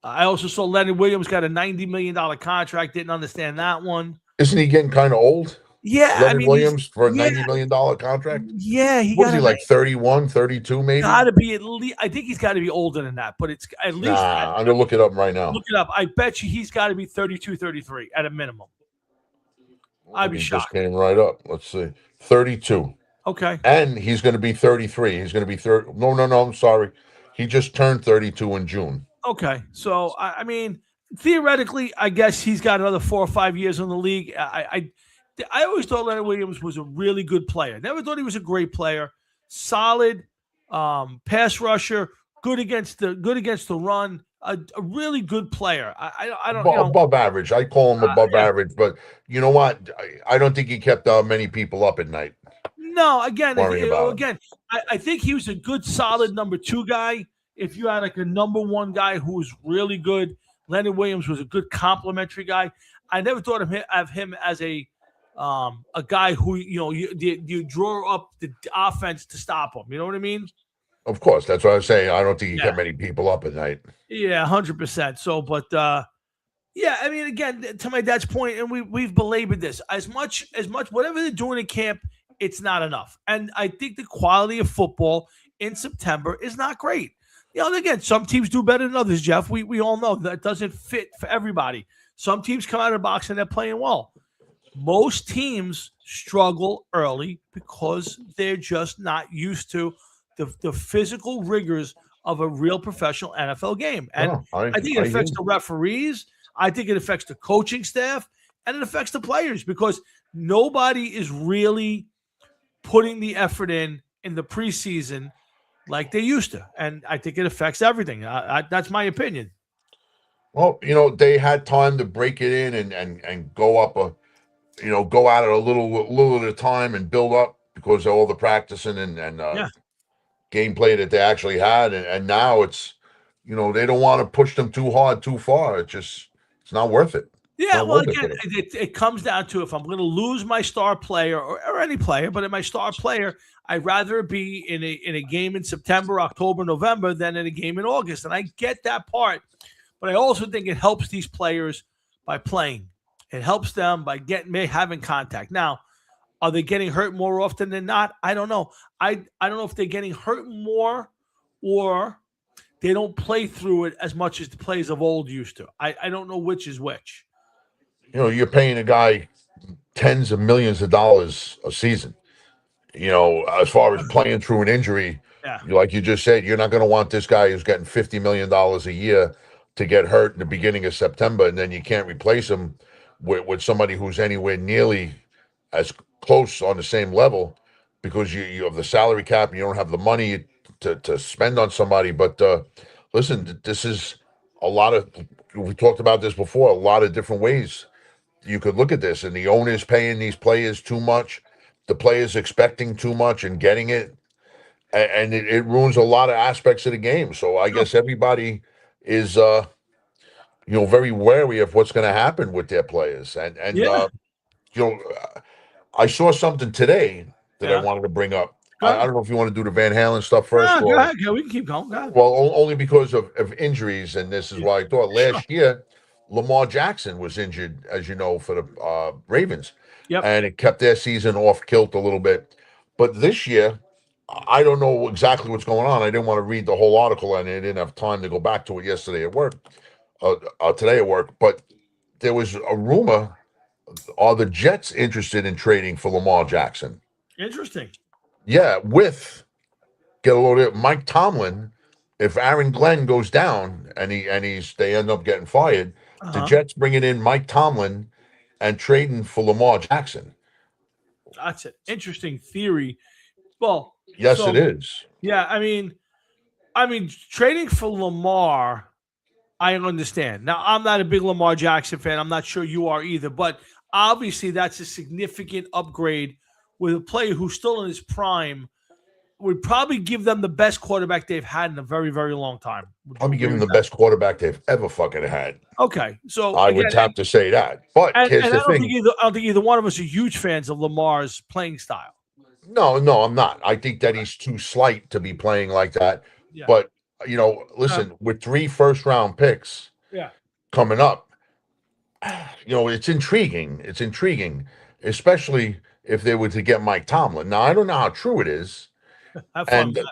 also saw Leonard Williams got a $90 million contract. Didn't understand that one. Isn't he getting kind of old? Yeah, Leonard Williams for a $90 million contract. Yeah, was he like 31, 32 maybe? Got to be at least. I think he's got to be older than that, but it's at least. I'm gonna look it up right now. Look it up. I bet you he's got to be 32, 33 at a minimum. I'd be shocked. Just came right up. Let's see, 32. Okay. And he's going to be 33. He's going to be 30. No. I'm sorry. He just turned 32 in June. Okay. So, I mean, theoretically, I guess he's got another 4 or 5 years in the league. I always thought Leonard Williams was a really good player. Never thought he was a great player. Solid pass rusher, good against the run. A really good player. I don't know. Above average. I call him above average, but you know what? I don't think he kept many people up at night. No, again, I think he was a good, solid number 2 guy. If you had like a number 1 guy who was really good, Leonard Williams was a good complimentary guy. I never thought of him as a guy who you draw up the offense to stop him. You know what I mean? Of course, that's what I was saying. I don't think he kept many people up at night. Yeah, 100%. So, but yeah, I mean, again, to my dad's point, and we've belabored this as much whatever they're doing in camp, it's not enough. And I think the quality of football in September is not great. And again, some teams do better than others, Jeff. We all know that doesn't fit for everybody. Some teams come out of the box and they're playing well. Most teams struggle early because they're just not used to the physical rigors of a real professional NFL game. And I think it affects the referees. I think it affects the coaching staff, and it affects the players because nobody is really putting the effort in the preseason like they used to. And I think it affects everything. That's my opinion. Well, they had time to break it in and go up go at it a little at a time and build up because of all the practicing and gameplay that they actually had. And now it's, they don't want to push them too hard, too far. It's not worth it. Yeah, well, again, it comes down to if I'm going to lose my star player or any player, but in my star player, I'd rather it be in a game in September, October, November than in a game in August. And I get that part, but I also think it helps these players by playing. It helps them by having contact. Now, are they getting hurt more often than not? I don't know. I don't know if they're getting hurt more or they don't play through it as much as the players of old used to. I don't know which is which. You're paying a guy tens of millions of dollars a season. As far as playing through an injury, like you just said, you're not going to want this guy who's getting $50 million a year to get hurt in the beginning of September, and then you can't replace him with somebody who's anywhere nearly as close on the same level because you have the salary cap and you don't have the money to spend on somebody. But listen, this is we talked about this before, a lot of different ways you could look at this, and the owner's paying these players too much, the players expecting too much and getting it, and it ruins a lot of aspects of the game. So I guess everybody is very wary of what's going to happen with their players. And I saw something today that I wanted to bring up. I don't know if you want to do the Van Halen stuff first. Go ahead. Yeah, we can keep going. Go ahead. Well, only because of injuries, and this is why I thought last year Lamar Jackson was injured, as you know, for the Ravens. Yep. And it kept their season off kilt a little bit. But this year, I don't know exactly what's going on. I didn't want to read the whole article, and I didn't have time to go back to it yesterday at work, today at work. But there was a rumor, are the Jets interested in trading for Lamar Jackson? Interesting. Yeah, get a load of Mike Tomlin. If Aaron Glenn goes down and they end up getting fired, the Jets bringing in Mike Tomlin and trading for Lamar Jackson. That's an interesting theory. Well, yes, it is. Yeah, I mean, trading for Lamar, I understand. Now, I'm not a big Lamar Jackson fan. I'm not sure you are either, but obviously that's a significant upgrade with a player who's still in his prime. Would probably give them the best quarterback they've had in a very, very long time. I'll be giving them the best quarterback they've ever fucking had. Okay, so I would have to say that. But here's the thing: I don't think either one of us are huge fans of Lamar's playing style. No, I'm not. I think that he's too slight to be playing like that. Yeah. But listen, with 3 first-round picks, coming up, it's intriguing. It's intriguing, especially if they were to get Mike Tomlin. Now, I don't know how true it is. Have fun, Matt.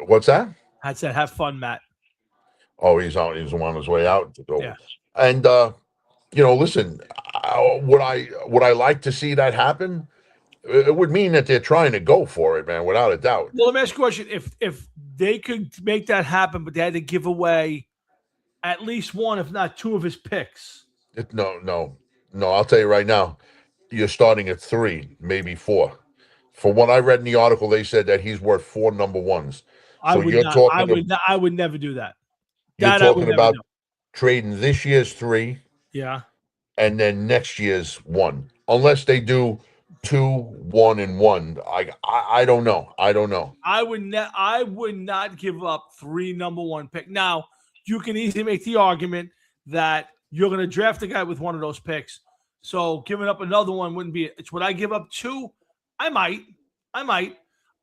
What's that? I said, have fun, Matt. Oh, he's on his way out. Yeah. And listen, would I like to see that happen? It would mean that they're trying to go for it, man, without a doubt. Well, let me ask you a question. If they could make that happen, but they had to give away at least one, if not 2 of his picks. No. I'll tell you right now, you're starting at 3, maybe 4. From what I read in the article, they said that he's worth 4 number ones. So I would never do that. You're talking about trading this year's 3, and then next year's 1, unless they do 2, 1, and 1. I don't know. I would not give up 3 number 1 pick. Now you can easily make the argument that you're going to draft a guy with one of those picks, so giving up another one wouldn't be. Would I give up 2? I might.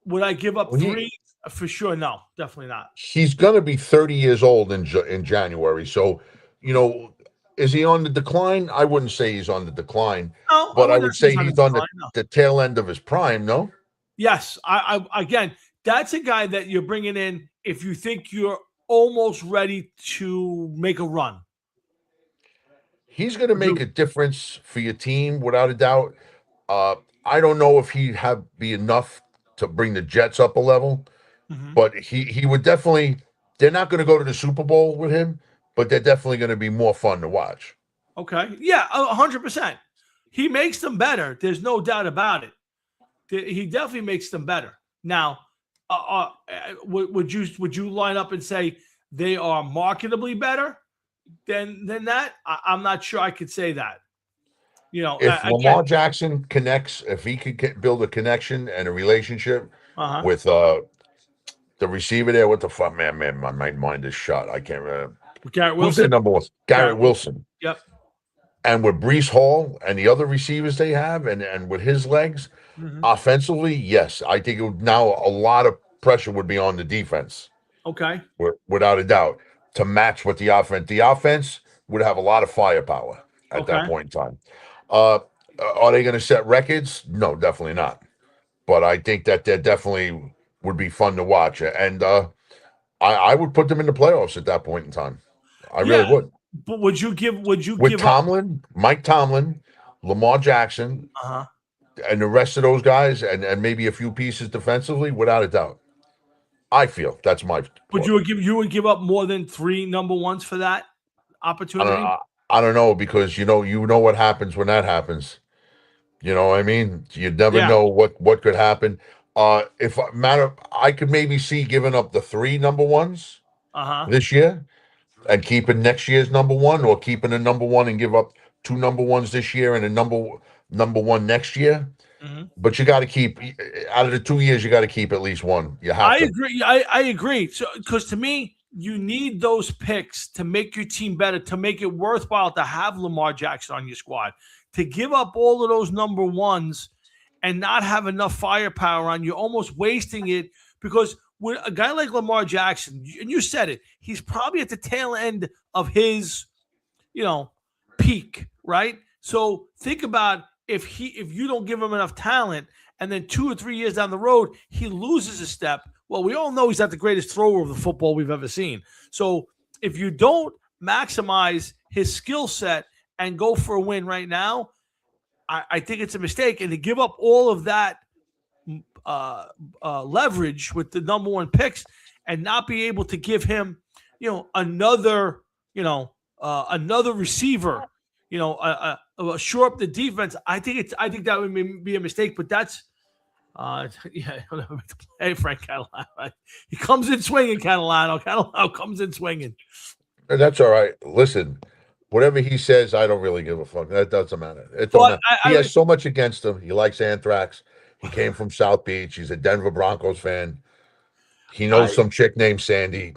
Would I give up 3? For sure, no, definitely not. He's going to be 30 years old in January. So, is he on the decline? I wouldn't say he's on the decline. No, but I would say he's on the tail end of his prime, no? Yes. I again, that's a guy that you're bringing in if you think you're almost ready to make a run. He's going to make a difference for your team without a doubt. I don't know if he'd be enough to bring the Jets up a level, but he would definitely. They're not going to go to the Super Bowl with him, but they're definitely going to be more fun to watch. Okay, yeah, 100%. He makes them better. There's no doubt about it. He definitely makes them better. Now, would you line up and say they are marketably better than that? I'm not sure I could say that. If Lamar Jackson connects, if he could build a connection and a relationship with the receiver there, what the fuck, man, my mind is shut. I can't remember. Garrett Wilson. Who's their number one? Garrett Wilson. Yep. And with Breece Hall and the other receivers they have, and with his legs, offensively, yes, I think now a lot of pressure would be on the defense. Okay. Without a doubt, to match with the offense. The offense would have a lot of firepower at that point in time. Are they going to set records? No, definitely not. But I think that they definitely would be fun to watch. And I would put them in the playoffs at that point in time. I really would. But would you give Tomlin, Mike Tomlin, Lamar Jackson, and the rest of those guys, and maybe a few pieces defensively, without a doubt. I feel that's my. Would you give up more than 3 number ones for that opportunity? I don't know, because you know what happens when that happens. You know what I mean? You never know what could happen. I could maybe see giving up the 3 number ones this year and keeping next year's number 1, or keeping a number 1 and give up 2 number 1s this year and a number 1 next year. But you got to keep, out of the 2 years, you got to keep at least 1. You have to. Agree. I agree. So, because to me, you need those picks to make your team better, to make it worthwhile to have Lamar Jackson on your squad. To give up all of those number 1s and not have enough firepower on, you're almost wasting it, because with a guy like Lamar Jackson, and you said it, he's probably at the tail end of his, peak, right? So think about if you don't give him enough talent, and then 2 or 3 years down the road, he loses a step. Well, we all know he's not the greatest thrower of the football we've ever seen. So if you don't maximize his skill set and go for a win right now, I think it's a mistake. And to give up all of that leverage with the number 1 picks and not be able to give him, another receiver, shore up the defense. I think that would be a mistake. But that's, hey, Frank Catalano, he comes in swinging. Catalano comes in swinging. That's all right. Listen. Whatever he says, I don't really give a fuck. That doesn't matter. It don't matter. He has so much against him. He likes anthrax. He came from South Beach. He's a Denver Broncos fan. He knows some chick named Sandy.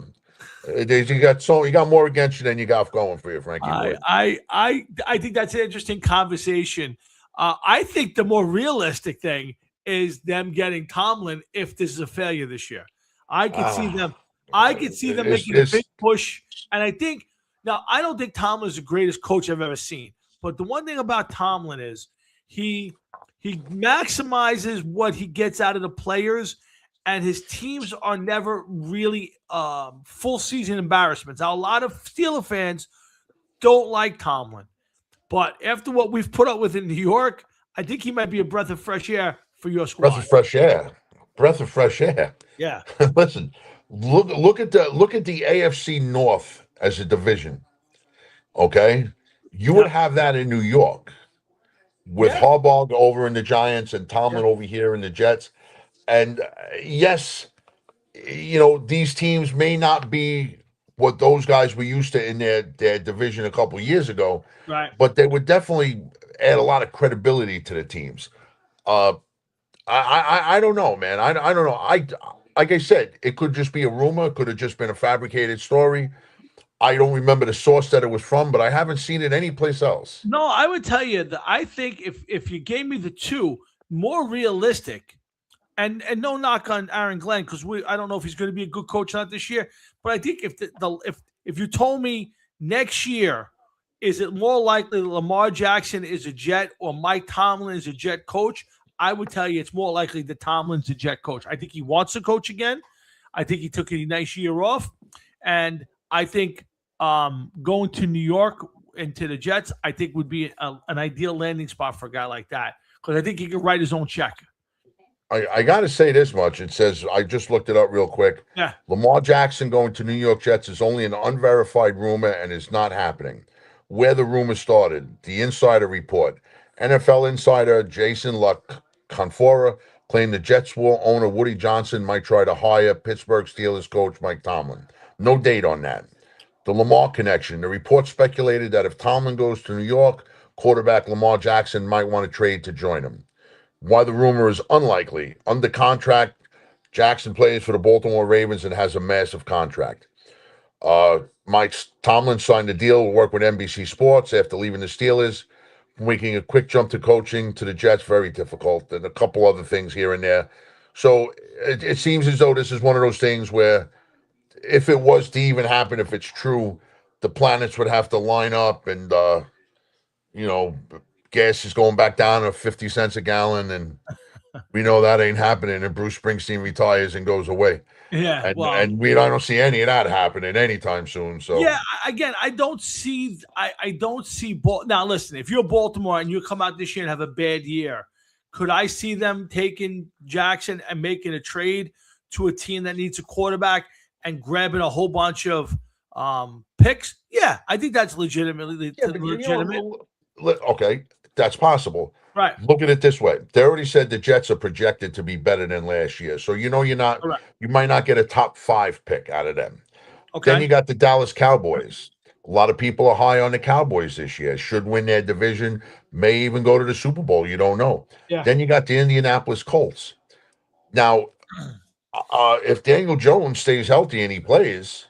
You got more against you than you got going for you, Frankie. I think that's an interesting conversation. I think the more realistic thing is them getting Tomlin if this is a failure this year. I could see them. I could see them making a big push, and I think. Now, I don't think Tomlin is the greatest coach I've ever seen. But the one thing about Tomlin is he maximizes what he gets out of the players, and his teams are never really full season embarrassments. Now, a lot of Steeler fans don't like Tomlin. But after what we've put up with in New York, I think he might be a breath of fresh air for your squad. Breath of fresh air. Yeah. Listen, look at the AFC North as a division, okay? You would have that in New York with Harbaugh over in the Giants and Tomlin over here in the Jets. And yes, these teams may not be what those guys were used to in their division a couple of years ago, right? But they would definitely add a lot of credibility to the teams. I don't know, man. I don't know. Like I said, it could just be a rumor. It could have just been a fabricated story. I don't remember the source that it was from, but I haven't seen it anyplace else. No, I would tell you that I think if you gave me the 2 more realistic, and no knock on Aaron Glenn, because I don't know if he's going to be a good coach not this year, but I think if you told me next year, is it more likely that Lamar Jackson is a Jet or Mike Tomlin is a Jet coach, I would tell you it's more likely that Tomlin's a Jet coach. I think he wants to coach again. I think he took a nice year off. And I think going to New York and to the Jets, I think would be an ideal landing spot for a guy like that because I think he can write his own check. I got to say this much. It says, I just looked it up real quick. Yeah. Lamar Jackson going to New York Jets is only an unverified rumor and is not happening. Where the rumor started, the insider report. NFL insider Jason Confora claimed the Jets owner Woody Johnson might try to hire Pittsburgh Steelers coach Mike Tomlin. No date on that. The Lamar connection. The report speculated that if Tomlin goes to New York, quarterback Lamar Jackson might want to trade to join him. Why the rumor is unlikely. Under contract, Jackson plays for the Baltimore Ravens and has a massive contract. Mike Tomlin signed a deal to work with NBC Sports after leaving the Steelers, making a quick jump to coaching to the Jets, very difficult, and a couple other things here and there. So it seems as though this is one of those things where if it was to even happen, if it's true, the planets would have to line up and, gas is going back down to 50 cents a gallon, and we know that ain't happening. And Bruce Springsteen retires and goes away. Yeah, and I don't see any of that happening anytime soon. So yeah, again, I don't see. Now, listen, if you're Baltimore and you come out this year and have a bad year, could I see them taking Jackson and making a trade to a team that needs a quarterback and grabbing a whole bunch of picks? Yeah, I think that's legitimately legitimate. Okay, that's possible. Right. Look at it this way. They already said the Jets are projected to be better than last year. So you might not get a top 5 pick out of them. Okay. Then you got the Dallas Cowboys. A lot of people are high on the Cowboys this year. Should win their division, may even go to the Super Bowl. You don't know. Yeah. Then you got the Indianapolis Colts. Now, if Daniel Jones stays healthy and he plays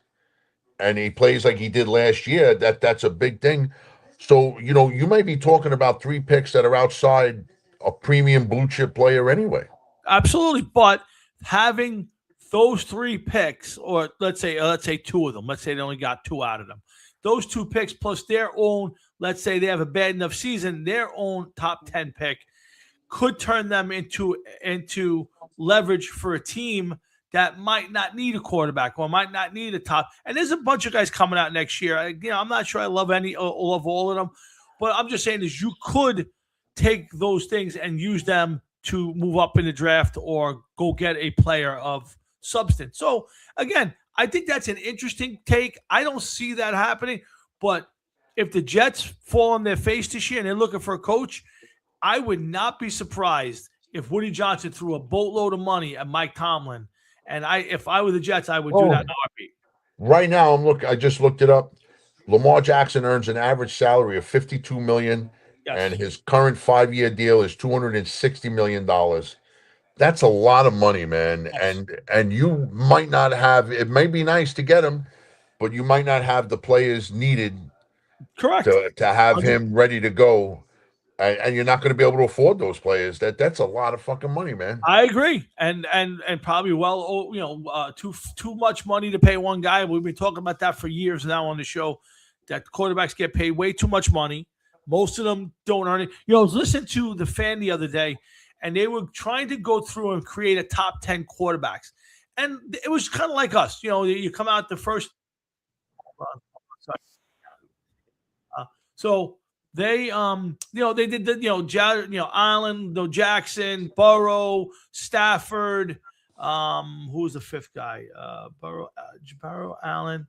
like he did last year, that's a big thing. So, you might be talking about 3 picks that are outside a premium blue chip player anyway. Absolutely. But having those 3 picks, or let's say 2 of them, let's say they only got 2 out of them, those 2 picks plus their own, let's say they have a bad enough season, their own top 10 pick could turn them into leverage for a team that might not need a quarterback or might not need a top. And there's a bunch of guys coming out next year. I'm not sure I love all of them, but I'm just saying is you could take those things and use them to move up in the draft or go get a player of substance. So again, I think that's an interesting take. I don't see that happening, but if the Jets fall on their face this year and they're looking for a coach, I would not be surprised if Woody Johnson threw a boatload of money at Mike Tomlin. And if I were the Jets, I would do that in a heartbeat. Right now, I just looked it up. Lamar Jackson earns an average salary of $52 million, and his current 5-year deal is $260 million. That's a lot of money, man. Yes. And you might not have. It may be nice to get him, but you might not have the players needed. Correct. To have him ready to go. And you're not going to be able to afford those players. That's a lot of fucking money, man. I agree, and probably too much money to pay one guy. We've been talking about that for years now on the show. That quarterbacks get paid way too much money. Most of them don't earn it. I was listening to The Fan the other day, and they were trying to go through and create a top 10 quarterbacks, and it was kind of like us. You come out the first. So. They, they did the, Allen, Jackson, Burrow, Stafford. Who was the 5th guy? Burrow, Allen,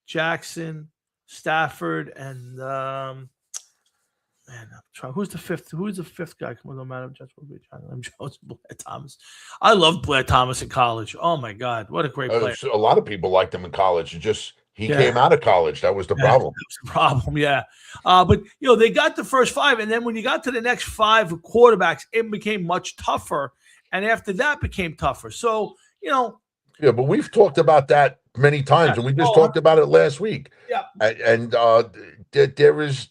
Jackson, Stafford, and who's the 5th? Who's the 5th guy? Come on, no matter. I'm Jones, Blair Thomas. I loved Blair Thomas in college. Oh my God, what a great player! A lot of people liked him in college. He came out of college. That was the problem. That was the problem, yeah. But, they got the first 5, and then when you got to the next 5 quarterbacks, it became much tougher, and after that became tougher. So, Yeah, but we've talked about that many times, and we just talked about it last week. Yeah. And there is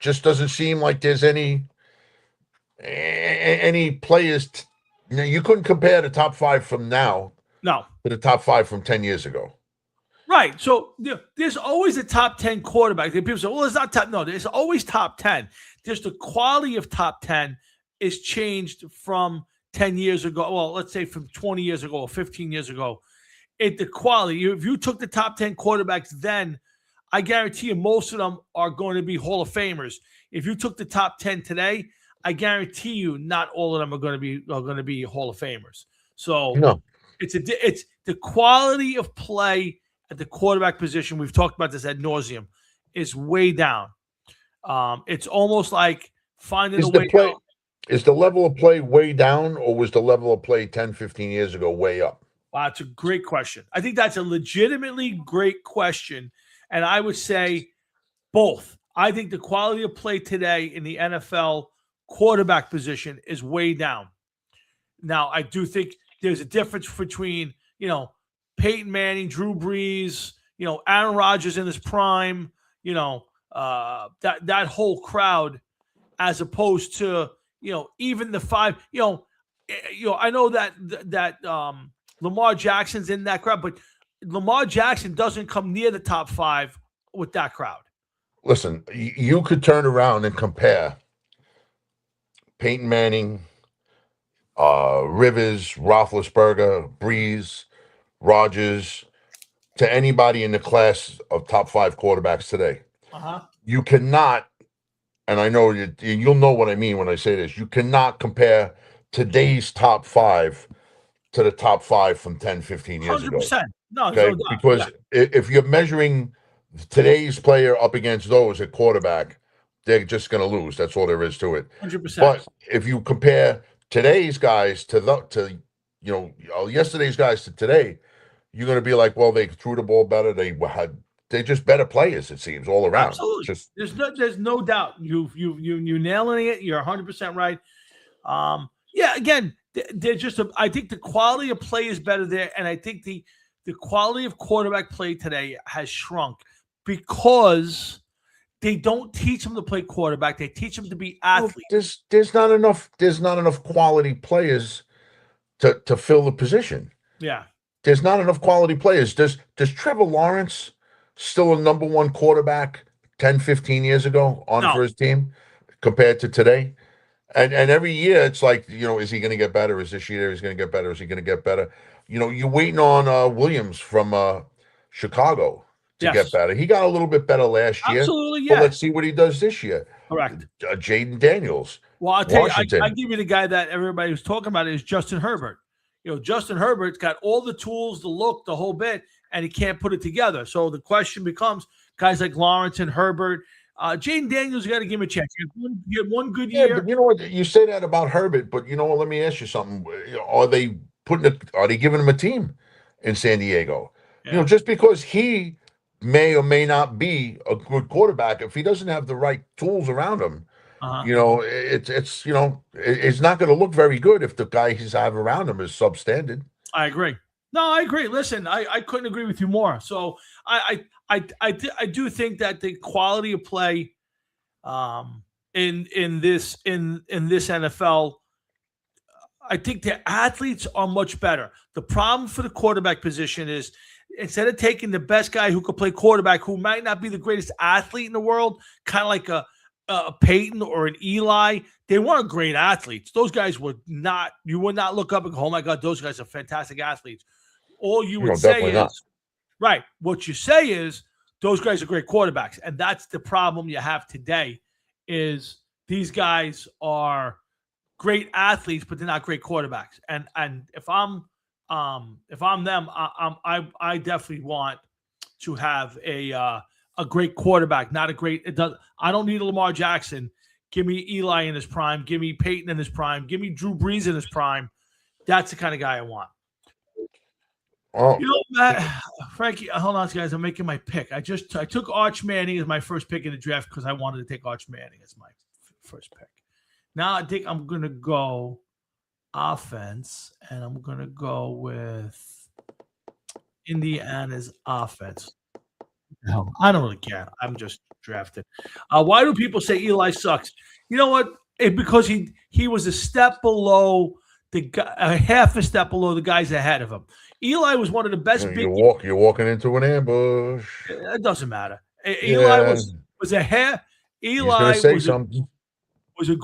just doesn't seem like there's any players. You couldn't compare the top 5 from now to the top 5 from 10 years ago. Right. So there's always a top 10 quarterback. People say, well, it's not top. No, there's always top 10. Just the quality of top 10 is changed from 10 years ago. Well, let's say from 20 years ago or 15 years ago. the quality. If you took the top 10 quarterbacks then, I guarantee you most of them are going to be Hall of Famers. If you took the top 10 today, I guarantee you not all of them are going to be Hall of Famers. So No. it's the quality of play at the quarterback position. We've talked about this ad nauseum, is way down. It's almost like finding a way out. Is the level of play way down, or was the level of play 10, 15 years ago way up? Wow, that's a great question. I think that's a legitimately great question. And I would say both. I think the quality of play today in the NFL quarterback position is way down. Now, I do think there's a difference between, Peyton Manning, Drew Brees, Aaron Rodgers in his prime, that whole crowd, as opposed to, even the five, I know that Lamar Jackson's in that crowd, but Lamar Jackson doesn't come near the top five with that crowd. Listen, you could turn around and compare Peyton Manning, Rivers, Roethlisberger, Brees, Rodgers, to anybody in the class of top 5 quarterbacks today. You cannot, and I know you'll know what I mean when I say this, you cannot compare today's top 5 to the top 5 from 10, 15 years 100%. ago. No, Okay? Because if you're measuring today's player up against those at quarterback, they're just going to lose. That's all there is to it. 100%. But if you compare today's guys to yesterday's guys to today, you're going to be like, well, they threw the ball better. They're just better players, it seems, all around. Absolutely. There's no doubt. You nailing it. You're 100% right. Again, they're just I think the quality of play is better there, and I think the quality of quarterback play today has shrunk because they don't teach them to play quarterback. They teach them to be athletes. There's not enough quality players to fill the position. Yeah. There's not enough quality players. Does Trevor Lawrence still a number 1 quarterback 10, 15 years ago for his team compared to today? And every year it's like, is he going to get better? Is this year he's going to get better? Is he going to get better? You're waiting on Williams from Chicago to get better. He got a little bit better last year. Absolutely, yeah. But let's see what he does this year. Correct. Jaden Daniels. Well, I'll tell you, I give you the guy that everybody was talking about is Justin Herbert. Justin Herbert's got all the tools, the look, the whole bit, and he can't put it together. So the question becomes, guys like Lawrence and Herbert, Jaden Daniels, you got to give him a chance. He had one good year. Yeah, but you know what? You say that about Herbert, but you know what? Let me ask you something. Are they giving him a team in San Diego? Yeah. Just because he may or may not be a good quarterback, if he doesn't have the right tools around him, it's not going to look very good if the guy he's have around him is substandard. I agree. No, I agree. Listen, I couldn't agree with you more. So I do think that the quality of play in this NFL, I think the athletes are much better. The problem for the quarterback position is instead of taking the best guy who could play quarterback, who might not be the greatest athlete in the world, kind of like a Peyton or an Eli, they weren't great athletes. Those guys were not. You would not look up and go, "Oh my God, those guys are fantastic athletes." All you would say is, right. What you say is those guys are great quarterbacks, and that's the problem you have today. Is these guys are great athletes, but they're not great quarterbacks. And if I'm them, I definitely want to have a great quarterback, not a great. I don't need a Lamar Jackson. Give me Eli in his prime. Give me Peyton in his prime. Give me Drew Brees in his prime. That's the kind of guy I want. Oh. Matt, Frankie, hold on, guys. I'm making my pick. I took Arch Manning as my first pick in the draft because I wanted to take Arch Manning as my first pick. Now I think I'm going to go offense, and I'm going to go with Indiana's offense. No, I don't really care. I'm just drafted. Why do people say Eli sucks? You know what? Because he was a step below the guy, a half a step below the guys ahead of him. Eli was one of the best. You're walking into an ambush. It doesn't matter. Eli was a half. Eli was a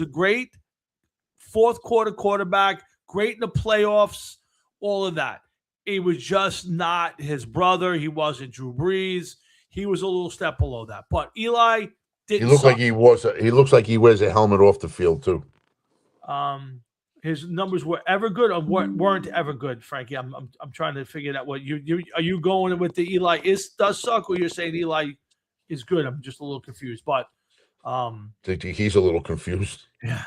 great fourth quarter quarterback. Great in the playoffs. All of that. he was just not his brother. He wasn't Drew Brees. He was a little step below that. But Eli didn't. He looked like he was. He looks like he wears a helmet off the field too. His numbers were ever good or weren't ever good, Frankie. I'm trying to figure out what you are you going with the Eli does suck, or you're saying Eli is good? I'm just a little confused. But He's a little confused. Yeah.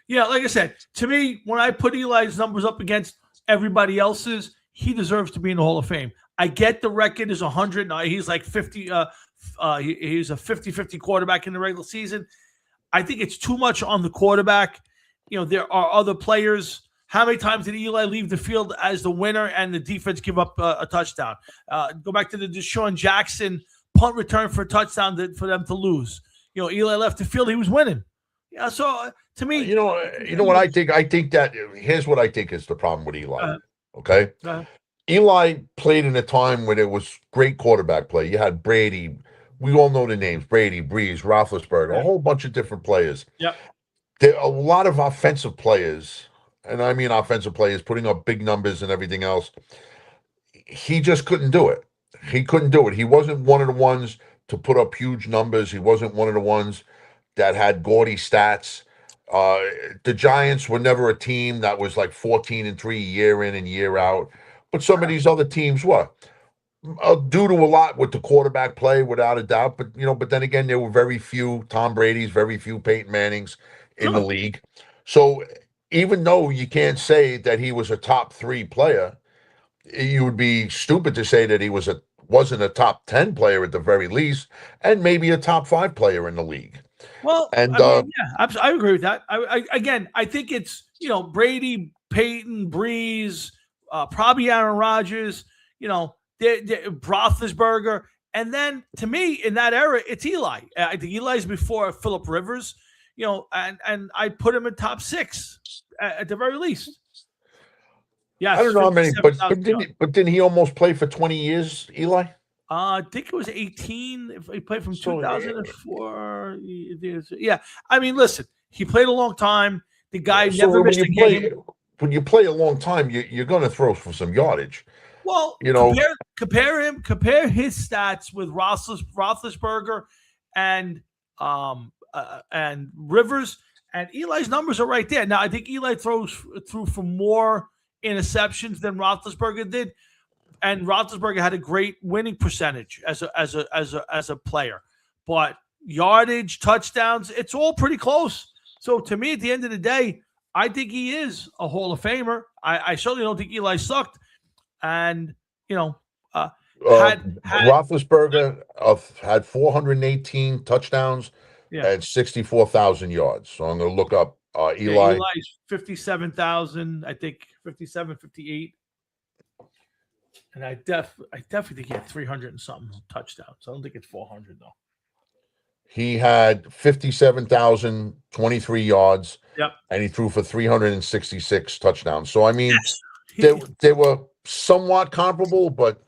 Yeah, like I said, to me, when I put Eli's numbers up against everybody else's, he deserves to be in the Hall of Fame. I get the record is 100. He's like 50. He's a 50-50 quarterback in the regular season. I think it's too much on the quarterback. There are other players. How many times did Eli leave the field as the winner and the defense give up a touchdown? Go back to the Deshaun Jackson punt return for a touchdown for them to lose. Eli left the field. He was winning. Yeah, so to me, you know what I think. I think that here's what I think is the problem with Eli. Okay, Eli played in a time where there was great quarterback play. You had Brady. We all know the names: Brady, Breeze, Roethlisberger, a whole bunch of different players. Yeah, there are a lot of offensive players, and I mean offensive players putting up big numbers and everything else. He just couldn't do it. He couldn't do it. He wasn't one of the ones to put up huge numbers. He wasn't one of the ones that had gaudy stats. The Giants were never a team that was like 14-3 year in and year out. But some of these other teams were. Due to a lot with the quarterback play, without a doubt. But then again, there were very few Tom Brady's, very few Peyton Mannings in the league. So even though you can't say that he was a top 3 player, you would be stupid to say that he wasn't a top 10 player at the very least, and maybe a top 5 player in the league. Well, and I agree with that. I think it's Brady, Peyton, Breeze, probably Aaron Rodgers, Roethlisberger, and then to me in that era it's Eli. I think Eli's before Phillip Rivers, and I put him in top 6 at the very least. Yeah, I don't know how many, but didn't he almost play for 20 years, Eli? I think it was 18. If he played from 2004, yeah. I mean, listen, he played a long time. The guy never missed a game. When you play a long time, you're going to throw for some yardage. Well, compare his stats with Roethlisberger and Rivers, and Eli's numbers are right there. Now, I think Eli threw for more interceptions than Roethlisberger did. And Roethlisberger had a great winning percentage as a player, but yardage, touchdowns, it's all pretty close. So to me, at the end of the day, I think he is a Hall of Famer. I certainly don't think Eli sucked, and Roethlisberger had 418 touchdowns and 64,000 yards. So I'm going to look up Eli. Eli's 57,000, I think 57, 58. And I definitely think he had 300 and something touchdowns. I don't think it's 400 though. He had 57,023 yards. Yep. And he threw for 366 touchdowns. So I mean, they were somewhat comparable, but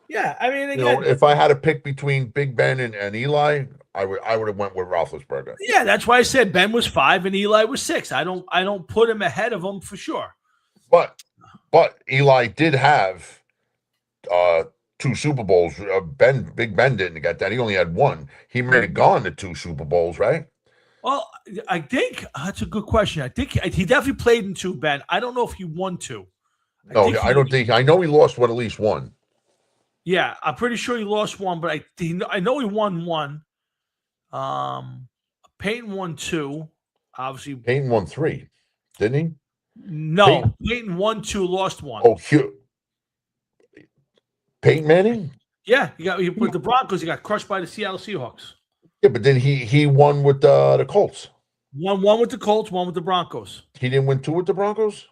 yeah, I mean, again, if I had to pick between Big Ben and Eli, I would have went with Roethlisberger. Yeah, that's why I said Ben was 5 and Eli was 6. I don't put him ahead of him for sure. But Eli did have 2 Super Bowls. Big Ben didn't get that. He only had 1. He may have gone to 2 Super Bowls, right? Well, I think that's a good question. I think he definitely played in 2, Ben. I don't know if he won 2. I don't think. I know he lost at least 1. Yeah, I'm pretty sure he lost 1, but I know he won 1. Peyton won 2. Obviously, Peyton won 3, didn't he? No, Peyton won 2, lost 1. Oh, Peyton Manning? Yeah, he with the Broncos. He got crushed by the Seattle Seahawks. Yeah, but then he won with the Colts. One with the Colts, 1 with the Broncos. He didn't win 2 with the Broncos?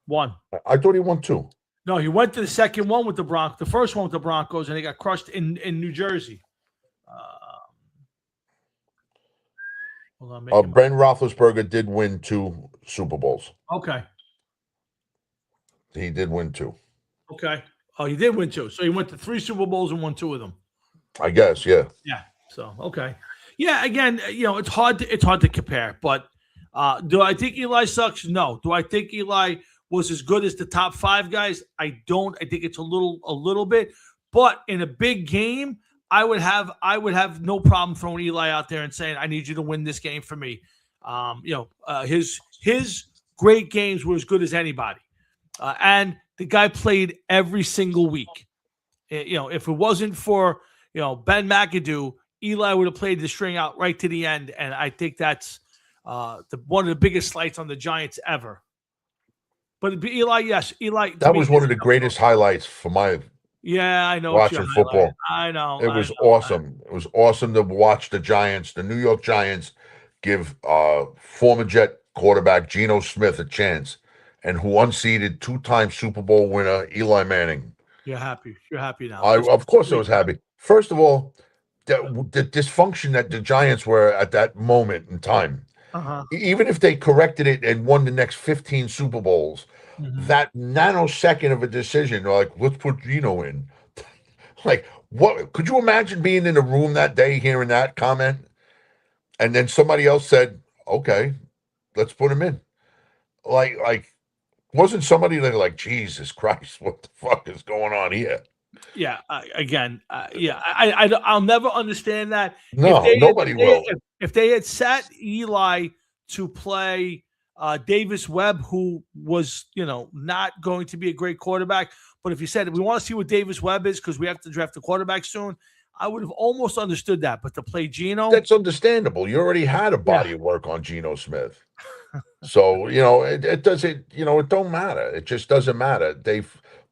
1. I thought he won 2. No, he went to the second one with the Broncos, the first one with the Broncos, and he got crushed in New Jersey. Hold on, Ben Roethlisberger did win 2 Super Bowls. Okay. He did win 2. Okay. Oh, he did win 2. So he went to 3 Super Bowls and won 2 of them. I guess, yeah. Yeah. So okay. Yeah. Again, it's hard to compare. But do I think Eli sucks? No. Do I think Eli was as good as the top 5 guys? I don't. I think it's a little bit. But in a big game, I would have no problem throwing Eli out there and saying, I need you to win this game for me. His great games were as good as anybody. And the guy played every single week. If it wasn't for, Ben McAdoo, Eli would have played the string out right to the end. And I think that's one of the biggest slights on the Giants ever. But Eli, yes, Eli. That was one of the greatest highlights for my I know watching football. I know. It was awesome. It was awesome to watch the Giants, the New York Giants, give former Jet quarterback Geno Smith a chance, and who unseated 2-time Super Bowl winner Eli Manning. You're happy. You're happy now. Of course I was happy. First of all, the dysfunction that the Giants were at that moment in time, even if they corrected it and won the next 15 Super Bowls, that nanosecond of a decision, like, let's put Geno in. Like, what could you imagine being in the room that day hearing that comment? And then somebody else said, okay, let's put him in. Like wasn't somebody like, Jesus Christ, what the fuck is going on here? Yeah, I'll never understand that. No, nobody will. If they had sat Eli to play Davis Webb, who was, not going to be a great quarterback, but if you said we want to see what Davis Webb is because we have to draft a quarterback soon, I would have almost understood that. But to play Geno, that's understandable. You already had a body of work on Geno Smith. So, it doesn't, it don't matter. It just doesn't matter.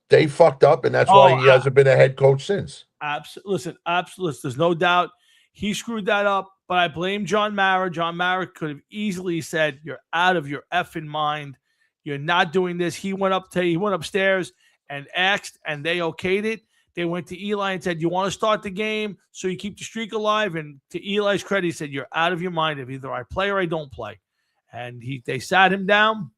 They fucked up, and that's why he hasn't been a head coach since. Absolutely. There's no doubt he screwed that up, but I blame John Mara. John Mara could have easily said, you're out of your effing mind. You're not doing this. He went upstairs and asked, and they okayed it. They went to Eli and said, you want to start the game so you keep the streak alive? And to Eli's credit, he said, you're out of your mind. If either I play or I don't play. And they sat him down,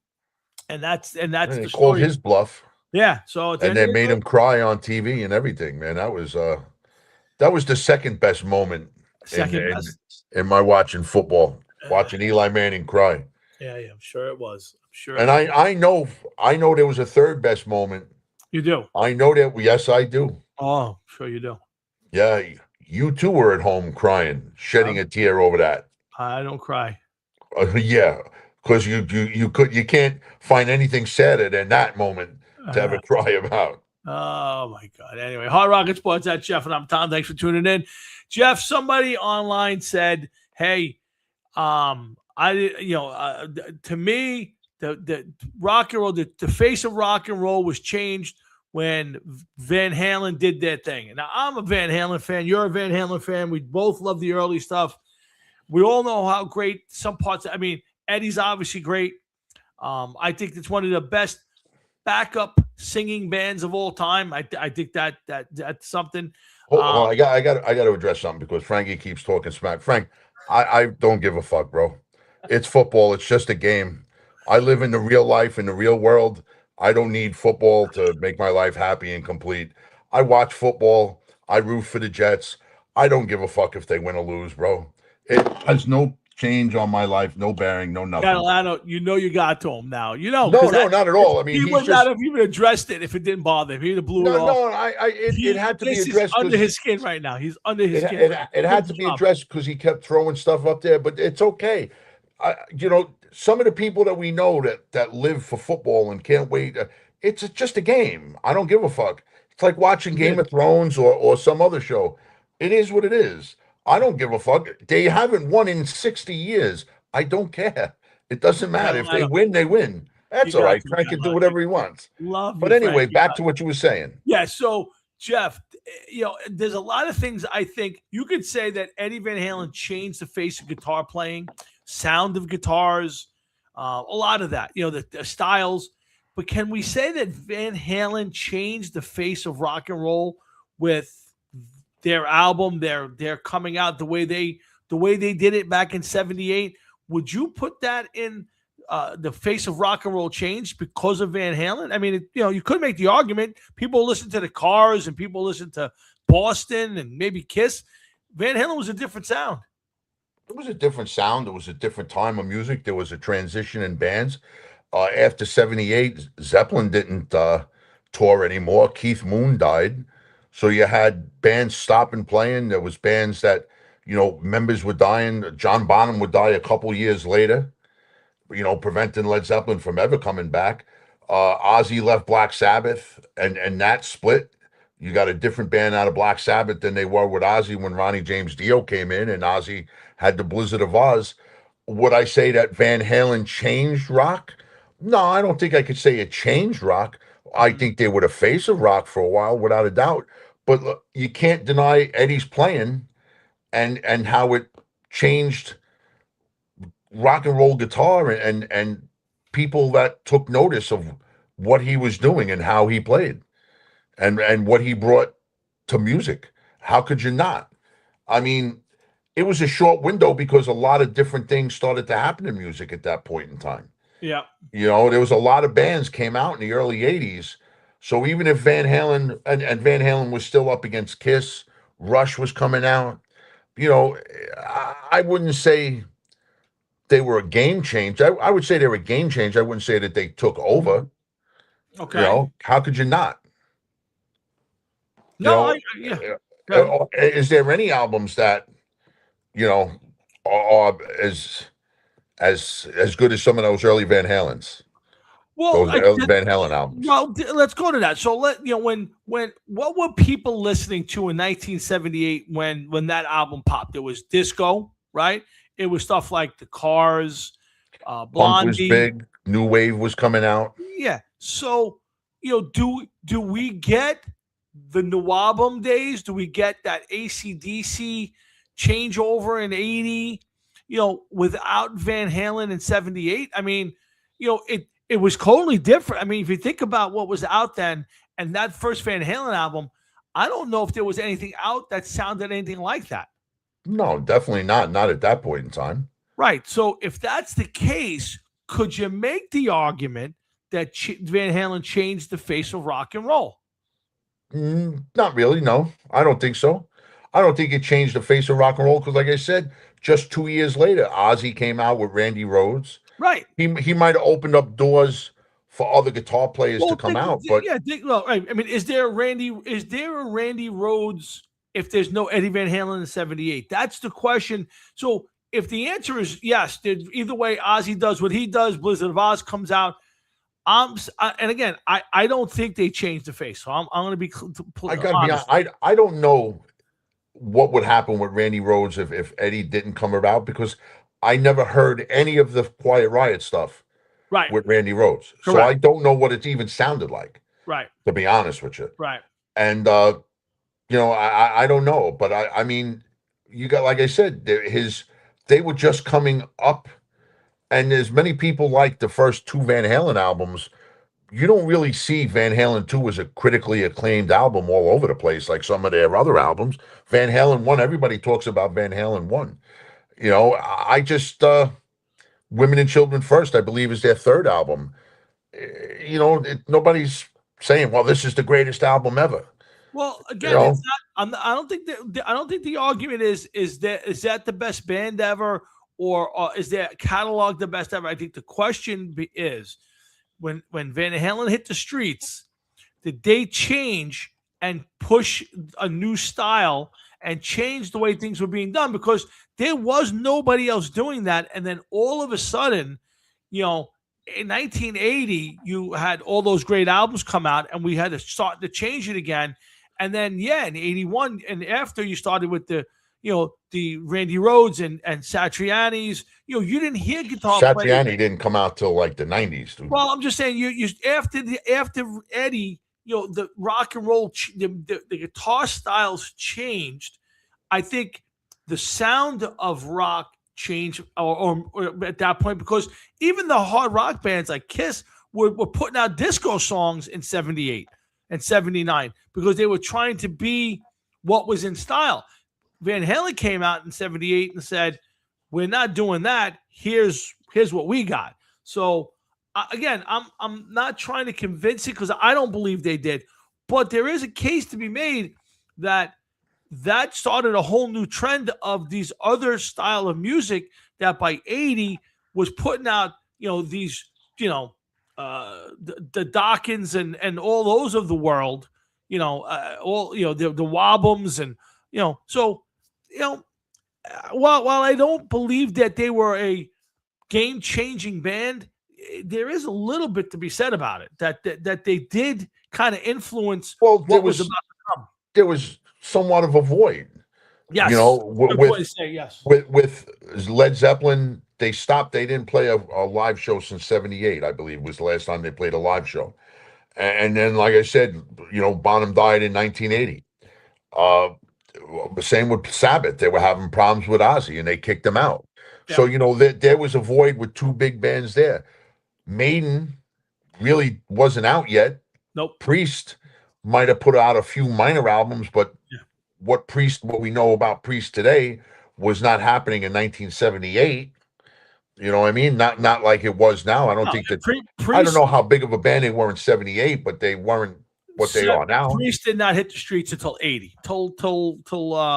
and that's they called his bluff. Yeah. So and they made him cry on TV and everything, man. That was the second best moment in my watching football, watching Eli Manning cry. Yeah, I'm sure it was. I'm sure. And I know there was a third best moment. You do? I know that. Yes, I do. Oh, sure you do. Yeah, you too were at home crying, shedding a tear over that. I don't cry. Yeah, because you can't find anything sadder than that moment to have a cry about. Oh my God. Anyway, Hard Rocket Sports at Jeff, and I'm Tom. Thanks for tuning in. Jeff, somebody online said, hey, to me, the rock and roll, the face of rock and roll was changed when Van Halen did their thing. And now I'm a Van Halen fan. You're a Van Halen fan. We both love the early stuff. We all know how great some parts. I mean, Eddie's obviously great. I think it's one of the best backup singing bands of all time. I think that's something. Hold on, I got to address something because Frankie keeps talking smack. Frank, I don't give a fuck, bro. It's football. It's just a game. I live in the real life, in the real world. I don't need football to make my life happy and complete. I watch football. I root for the Jets. I don't give a fuck if they win or lose, bro. It has no change on my life, no bearing, no nothing. You got to him now. No, not at all. I mean, he would not have even addressed it if it didn't bother him. He'd have blew it off. It had to be addressed. Under his skin right now. He's under his skin. It had to be addressed because he kept throwing stuff up there, but it's okay. Some of the people that we know that live for football and can't wait, it's just a game. I don't give a fuck. It's like watching Game of Thrones or some other show. It is what it is. I don't give a fuck. They haven't won in 60 years. I don't care. It doesn't matter. If they win, they win. That's all right. Frank can do whatever he wants. But anyway, back to what you were saying. Yeah, so, Jeff, there's a lot of things I think you could say that Eddie Van Halen changed the face of guitar playing, sound of guitars, a lot of that, the styles. But can we say that Van Halen changed the face of rock and roll with their album, their coming out, the way they did it back in '78? Would you put that in the face of rock and roll changed because of Van Halen? I mean, you could make the argument. People listen to the Cars and people listen to Boston and maybe Kiss. Van Halen was a different sound. It was a different sound. It was a different time of music. There was a transition in bands. After 78, Zeppelin didn't tour anymore. Keith Moon died. So you had bands stopping playing. There was bands that, members were dying. John Bonham would die a couple years later, preventing Led Zeppelin from ever coming back. Ozzy left Black Sabbath, and that split. You got a different band out of Black Sabbath than they were with Ozzy when Ronnie James Dio came in, and Ozzy had the Blizzard of Oz. Would I say that Van Halen changed rock? No, I don't think I could say it changed rock. I think they were the face of rock for a while, without a doubt. But look, you can't deny Eddie's playing and how it changed rock and roll guitar and people that took notice of what he was doing and how he played and what he brought to music. How could you not? I mean, it was a short window because a lot of different things started to happen in music at that point in time. Yeah. There was a lot of bands came out in the early 80s. So even if Van Halen and Van Halen was still up against Kiss, Rush was coming out, I wouldn't say they were a game change. I would say they were a game change. I wouldn't say that they took over. Okay. How could you not? No, Is there any albums that, are as good as some of those early Van Halens? Well, those early Van Halen albums. Well, let's go to that. So when what were people listening to in 1978 when that album popped? It was disco, right? It was stuff like the Cars, Blondie. Punk was big. New Wave was coming out. Yeah. So do we get the Nawabum days? Do we get that AC/DC changeover in 80? Without Van Halen in 78? I mean, it was totally different. I mean, if you think about what was out then and that first Van Halen album, I don't know if there was anything out that sounded anything like that. No, definitely not. Not at that point in time. Right. So if that's the case, could you make the argument that Van Halen changed the face of rock and roll? Not really. No, I don't think so. I don't think it changed the face of rock and roll because, like I said, just 2 years later, Ozzy came out with Randy Rhoads. Right. He might have opened up doors for other guitar players to come out. But right. I mean, is there a Randy Rhoads if there's no Eddie Van Halen in 78? That's the question. So if the answer is yes, either way, Ozzy does what he does, Blizzard of Oz comes out. And again, I don't think they changed the face. So I'm going to be. I got to be honest. I don't know what would happen with Randy Rhoads if Eddie didn't come about because I never heard any of the Quiet Riot stuff with Randy Rhoads. Correct. So I don't know what it even sounded like. Right. To be honest with you. Right. And, I don't know. But I mean, you got, like I said, they were just coming up. And as many people like the first two Van Halen albums, you don't really see Van Halen 2 as a critically acclaimed album all over the place like some of their other albums. Van Halen 1, everybody talks about Van Halen 1. I just, Women and Children First, I believe, is their third album. Nobody's saying, well, this is the greatest album ever. Well, again, it's not, I don't think the argument is that the best band ever or is their catalog the best ever? I think the question is when Van Halen hit the streets, did they change and push a new style and change the way things were being done? Because there was nobody else doing that. And then all of a sudden, in 1980, you had all those great albums come out and we had to start to change it again. And then, in 81, and after you started with the Randy Rhoads and Satriani's, you didn't hear guitar. Satriani didn't come out till like the 90s. Dude. Well, I'm just saying, you after Eddie, the rock and roll, the guitar styles changed. I think the sound of rock changed or at that point because even the hard rock bands like Kiss were putting out disco songs in 78 and 79 because they were trying to be what was in style. Van Halen came out in 78 and said, we're not doing that. Here's what we got. So again, I'm not trying to convince it because I don't believe they did, but there is a case to be made that started a whole new trend of these other style of music that by 80 was putting out, these, the Dawkins and all those of the world, all the Wobbles and so while I don't believe that they were a game-changing band, there is a little bit to be said about it that they did kind of influence what was about to come. There was somewhat of a void. Yes, with Led Zeppelin, they stopped. They didn't play a live show since '78, I believe, was the last time they played a live show. And then, like I said, Bonham died in 1980. Same with Sabbath. They were having problems with Ozzy, and they kicked him out. Yeah. So there was a void with two big bands there. Maiden really wasn't out yet. Nope. Priest might have put out a few minor albums, but what we know about Priest today was not happening in 1978. You know what I mean? Not like it was now. I don't think that Priest, I don't know how big of a band they were in 78, but they weren't what they are now. Priest did not hit the streets until 80. Till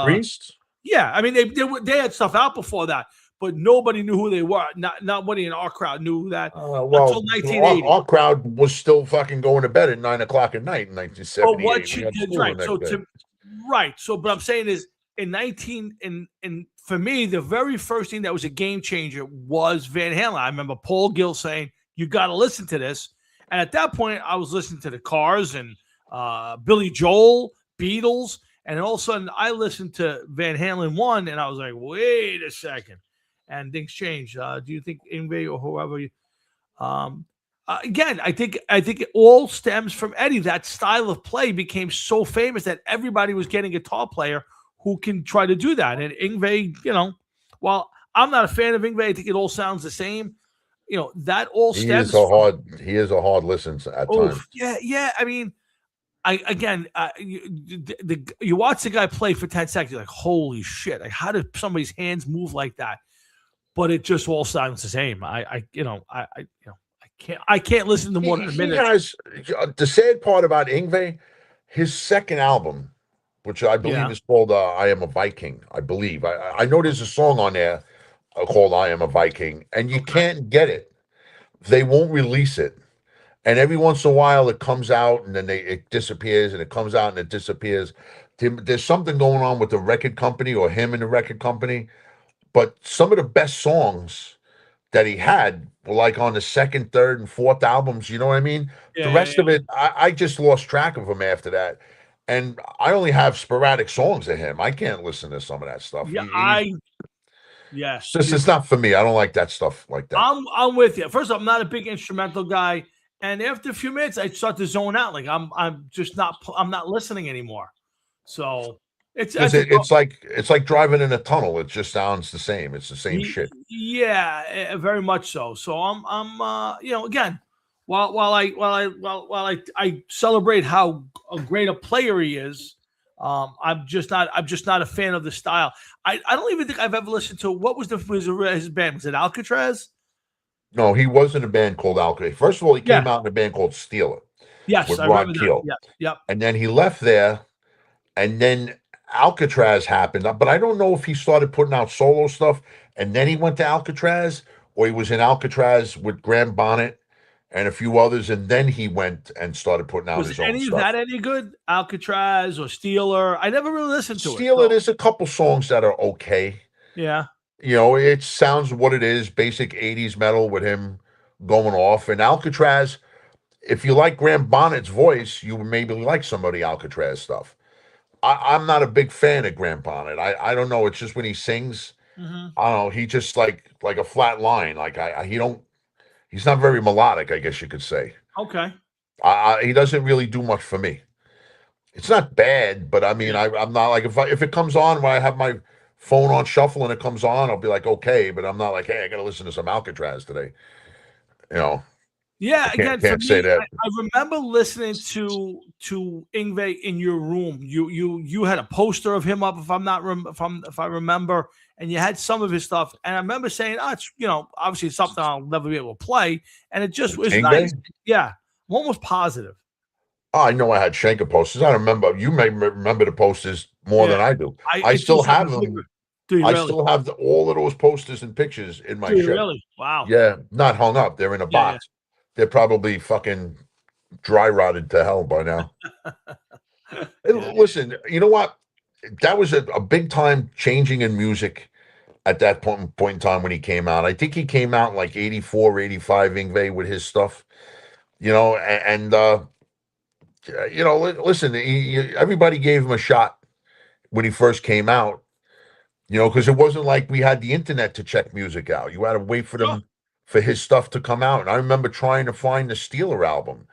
Priest? Yeah, I mean they had stuff out before that, but nobody knew who they were. Nobody in our crowd knew that until 1980. Our crowd was still fucking going to bed at 9 o'clock at night in 1978. But what you did, right? So but I'm saying is in for me, the very first thing that was a game changer was Van Halen. I remember Paul Gill saying, "You got to listen to this." And at that point, I was listening to the Cars and Billy Joel, Beatles, and all of a sudden, I listened to Van Halen 1, and I was like, "Wait a second!" And things changed. Do you think Yngwie or whoever? Again, I think it all stems from Eddie. That style of play became so famous that everybody was getting a guitar player who can try to do that. And Yngwie, while I'm not a fan of Yngwie, I think it all sounds the same. That all stems. He is a hard listen at times. Yeah. I mean, you watch the guy play for 10 seconds, you're like, holy shit! Like, how did somebody's hands move like that? But it just all sounds the same. I can't listen to more than a minute. The sad part about Yngwie, his second album, which I believe is called I Am a Viking, I believe. I know there's a song on there called I Am a Viking, and you can't get it. They won't release it. And every once in a while it comes out, and then it disappears, and it comes out and it disappears. There's something going on with the record company or him and the record company. But some of the best songs that he had were like on the second, third, and fourth albums. You know what I mean? The rest of it, I just lost track of him after that. And I only have sporadic songs of him. I can't listen to some of that stuff. It's not for me. I don't like that stuff like that. I'm with you. First of all, I'm not a big instrumental guy. And after a few minutes, I start to zone out. Like I'm not listening anymore. So it's like driving in a tunnel. It just sounds the same. It's the same shit. Yeah, very much so. So I'm again, while I celebrate how great a player he is, I'm just not a fan of the style. I don't even think I've ever listened to what was his band? Was it Alcatraz? No, he was in a band called Alcatraz. First of all, he came out in a band called Steeler. Yes, with I Ron Keel. Yep. And then he left there, and then Alcatraz happened. But I don't know if he started putting out solo stuff, and then he went to Alcatraz, or he was in Alcatraz with Graham Bonnet and a few others, and then he went and started putting out his own stuff. Was that any good? Alcatraz or Steeler? I never really listened to Steeler, there's a couple songs that are okay. Yeah. It sounds what it is, basic 80s metal with him going off. And Alcatraz, if you like Graham Bonnet's voice, you maybe like some of the Alcatraz stuff. I'm not a big fan of Graham Bonnet. I don't know. It's just when he sings, I don't know. He just like a flat line. Like he's not very melodic, I guess you could say. Okay. He doesn't really do much for me. It's not bad, but I mean, I'm not like if it comes on when I have my phone on shuffle and it comes on, I'll be like, okay, but I'm not like, hey, I got to listen to some Alcatraz today. Yeah, can't say that. I remember listening to Yngwie in your room. You had a poster of him up, if I remember, and you had some of his stuff. And I remember saying, it's obviously it's something I'll never be able to play, and it just was nice. Yeah, one was positive. Oh, I know I had Schenker posters. I remember. You may remember the posters more than I do. I still have them. Still have all of those posters and pictures in my shed. Really? Wow. Yeah, not hung up. They're in a box. they're probably fucking dry rotted to hell by now. Hey, listen, you know what? That was a big time changing in music at that point in time when he came out. I think he came out in like 84, 85, Yngwie, with his stuff, you know, and you know, listen, everybody gave him a shot when he first came out, you know, because it wasn't like we had the internet to check music out. You had to wait for them for his stuff to come out. And I remember trying to find the Steeler album,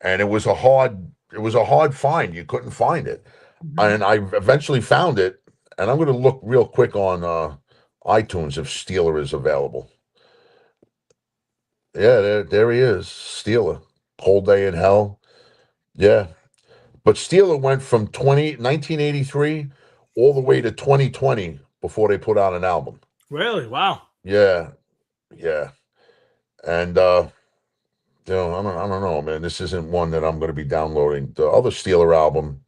and it was a hard find. You couldn't find it. And I eventually found it, and I'm going to look real quick on iTunes if Steeler is available. Yeah, there he is, Steeler, Cold Day in Hell. Yeah, but Steeler went from 1983 all the way to 2020 before they put out an album. Really? Wow. Yeah. And you know, I don't know, man. This isn't one that I'm going to be downloading. The other Steeler album,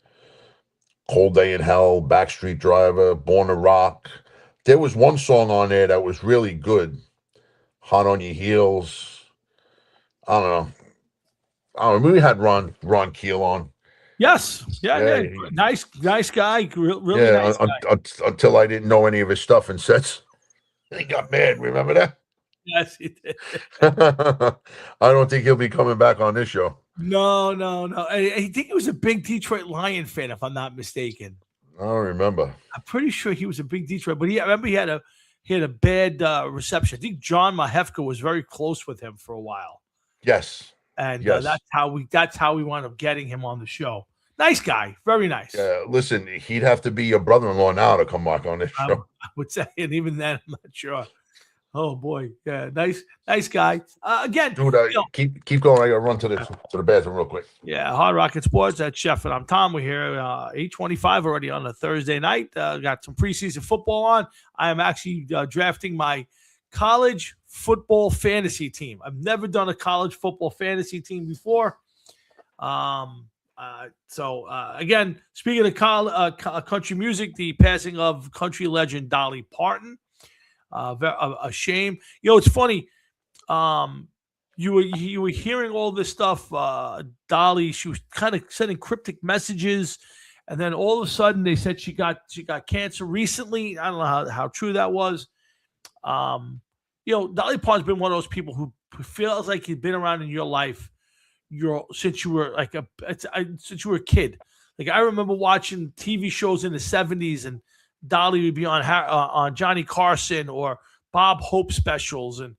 Cold Day in Hell, Backstreet Driver, Born to Rock. There was one song on there that was really good, Hot on Your Heels. I don't know. We had Ron Keel on. Yes. Yeah. Nice guy. Really nice guy. Until I didn't know any of his stuff and sets. He got mad. Remember that? Yes, he did. I don't think he'll be coming back on this show. No. I think he was a big Detroit Lion fan, if I'm not mistaken. I don't remember. I'm pretty sure he was a big Detroit, but I remember he had a bad reception. I think John Mahefka was very close with him for a while. Yes. And that's how we wound up getting him on the show. Nice guy, very nice. Listen, he'd have to be your brother-in-law now to come back on this show. I would say, and even then, I'm not sure. Oh boy, yeah, nice guy. Again, dude, keep going. I gotta run to the bathroom real quick. Yeah, Hard Rocket Sports. That's Chef, and I'm Tom. We're here 8:25 already on a Thursday night. Got some preseason football on. I am actually drafting my college football fantasy team. I've never done a college football fantasy team before. Again, speaking of country music, the passing of country legend Dolly Parton. A shame. You know, it's funny. You were hearing all this stuff. Dolly, she was kind of sending cryptic messages, and then all of a sudden they said she got cancer recently. I don't know how true that was. You know, Dolly Parton's been one of those people who feels like he's been around in your life since you were since you were a kid. Like, I remember watching TV shows in the 70s, and Dolly would be on Johnny Carson or Bob Hope specials, and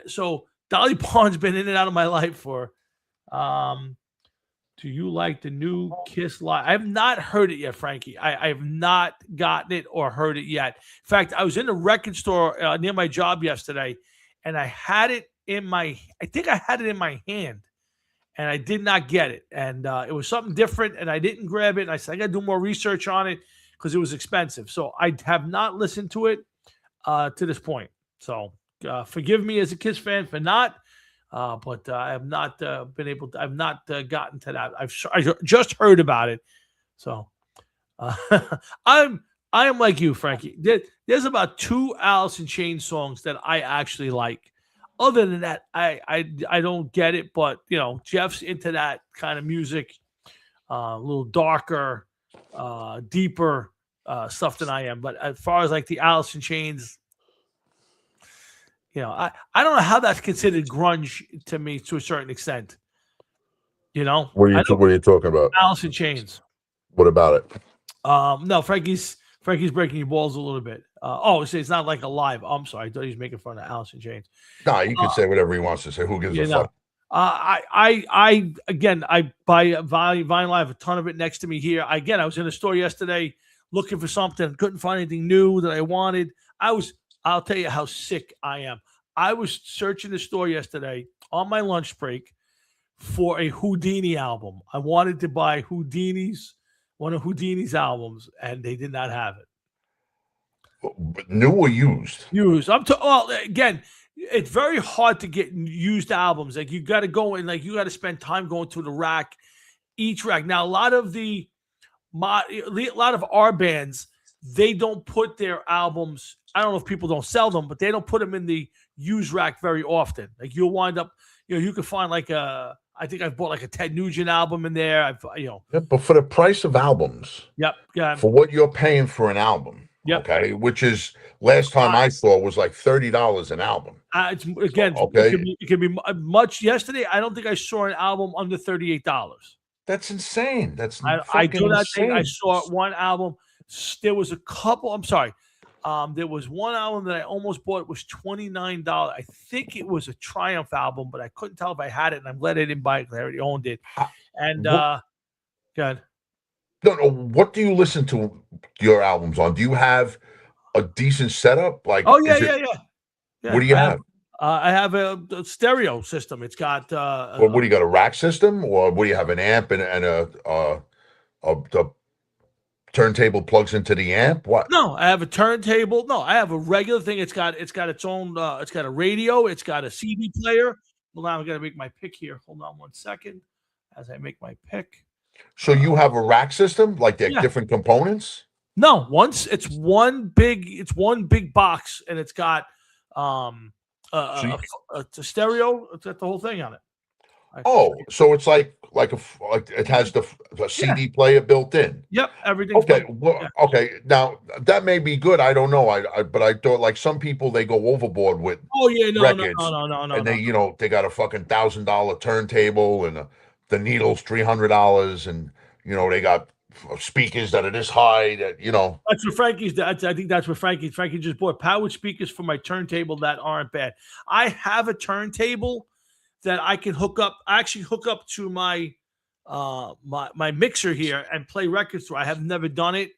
so Dolly Parton's been in and out of my life for. Do you like the new Kiss Live? I have not heard it yet, Frankie. I have not gotten it or heard it yet. In fact, I was in the record store near my job yesterday, and I had it I think I had it in my hand, and I did not get it. And it was something different, and I didn't grab it. And I said, I got to do more research on it because it was expensive. So I have not listened to it to this point. So forgive me as a Kiss fan for not. But I have not been able to. I've not gotten to that. I just heard about it, so I am like you, Frankie. There's about 2 Alice in Chains songs that I actually like. Other than that, I don't get it. But you know, Jeff's into that kind of music, a little darker, deeper stuff than I am. But as far as like the Alice in Chains. You know, I don't know how that's considered grunge to me to a certain extent. You know, what are you talking about? Alice in Chains. What about it? No, Frankie's breaking your balls a little bit. It's not like a live. I'm sorry, I thought he was making fun of Alice in Chains. No, you can say whatever he wants to say. Who gives a fuck? I buy Vinyl. I have a ton of it next to me here. I was in a store yesterday looking for something, couldn't find anything new that I wanted. I'll tell you how sick I am. I was searching the store yesterday on my lunch break for a Houdini album. I wanted to buy one of Houdini's albums, and they did not have it. New or used? Used. Again, it's very hard to get used albums. Like, you got to go and you got to spend time going to the rack, each rack. Now, a lot of our bands, they don't put their albums. I don't know if people don't sell them, but they don't put them in the used rack very often. Like, you'll wind up you could find like I think I've bought like a Ted Nugent album in there. Yeah, but for the price of albums, Yep. Yeah. for what you're paying for an album, Yep. okay, which is last time I saw was like $30 an album. It's again, okay, it could be much. Yesterday, I don't think I saw an album under $38. That's insane. That's I do not insane. think I saw one album. There was a couple. I'm sorry. There was one album that I almost bought. It was $29. I think it was a Triumph album, but I couldn't tell if I had it, and I'm glad I didn't buy it because I already owned it. And good. No, what do you listen to your albums on? Do you have a decent setup? Like, oh yeah. What do you have? I have a stereo system. It's got. What do you got? A rack system, or what do you have? An amp and a turntable plugs into the amp? What? No, I have a turntable. No, I have a regular thing. It's got its own. It's got a radio. It's got a CD player. Well, now I'm gonna make my pick here. Hold on 1 second, as I make my pick. So you have a rack system, like they're different components? No, it's one big box, and it's got a stereo. It's got the whole thing on it. So it's like it has the CD player built in. Yep, everything. Okay, okay. Now that may be good. I don't know. But I thought like some people they go overboard with. Oh yeah, records, no. And they they got a fucking $1,000 turntable and the needle's $300 and they got speakers that are this high that That's what Frankie's. I think that's what Frankie just bought powered speakers for my turntable that aren't bad. I have a turntable that I can hook up. I actually hook up to my my mixer here and play records through. I have never done it.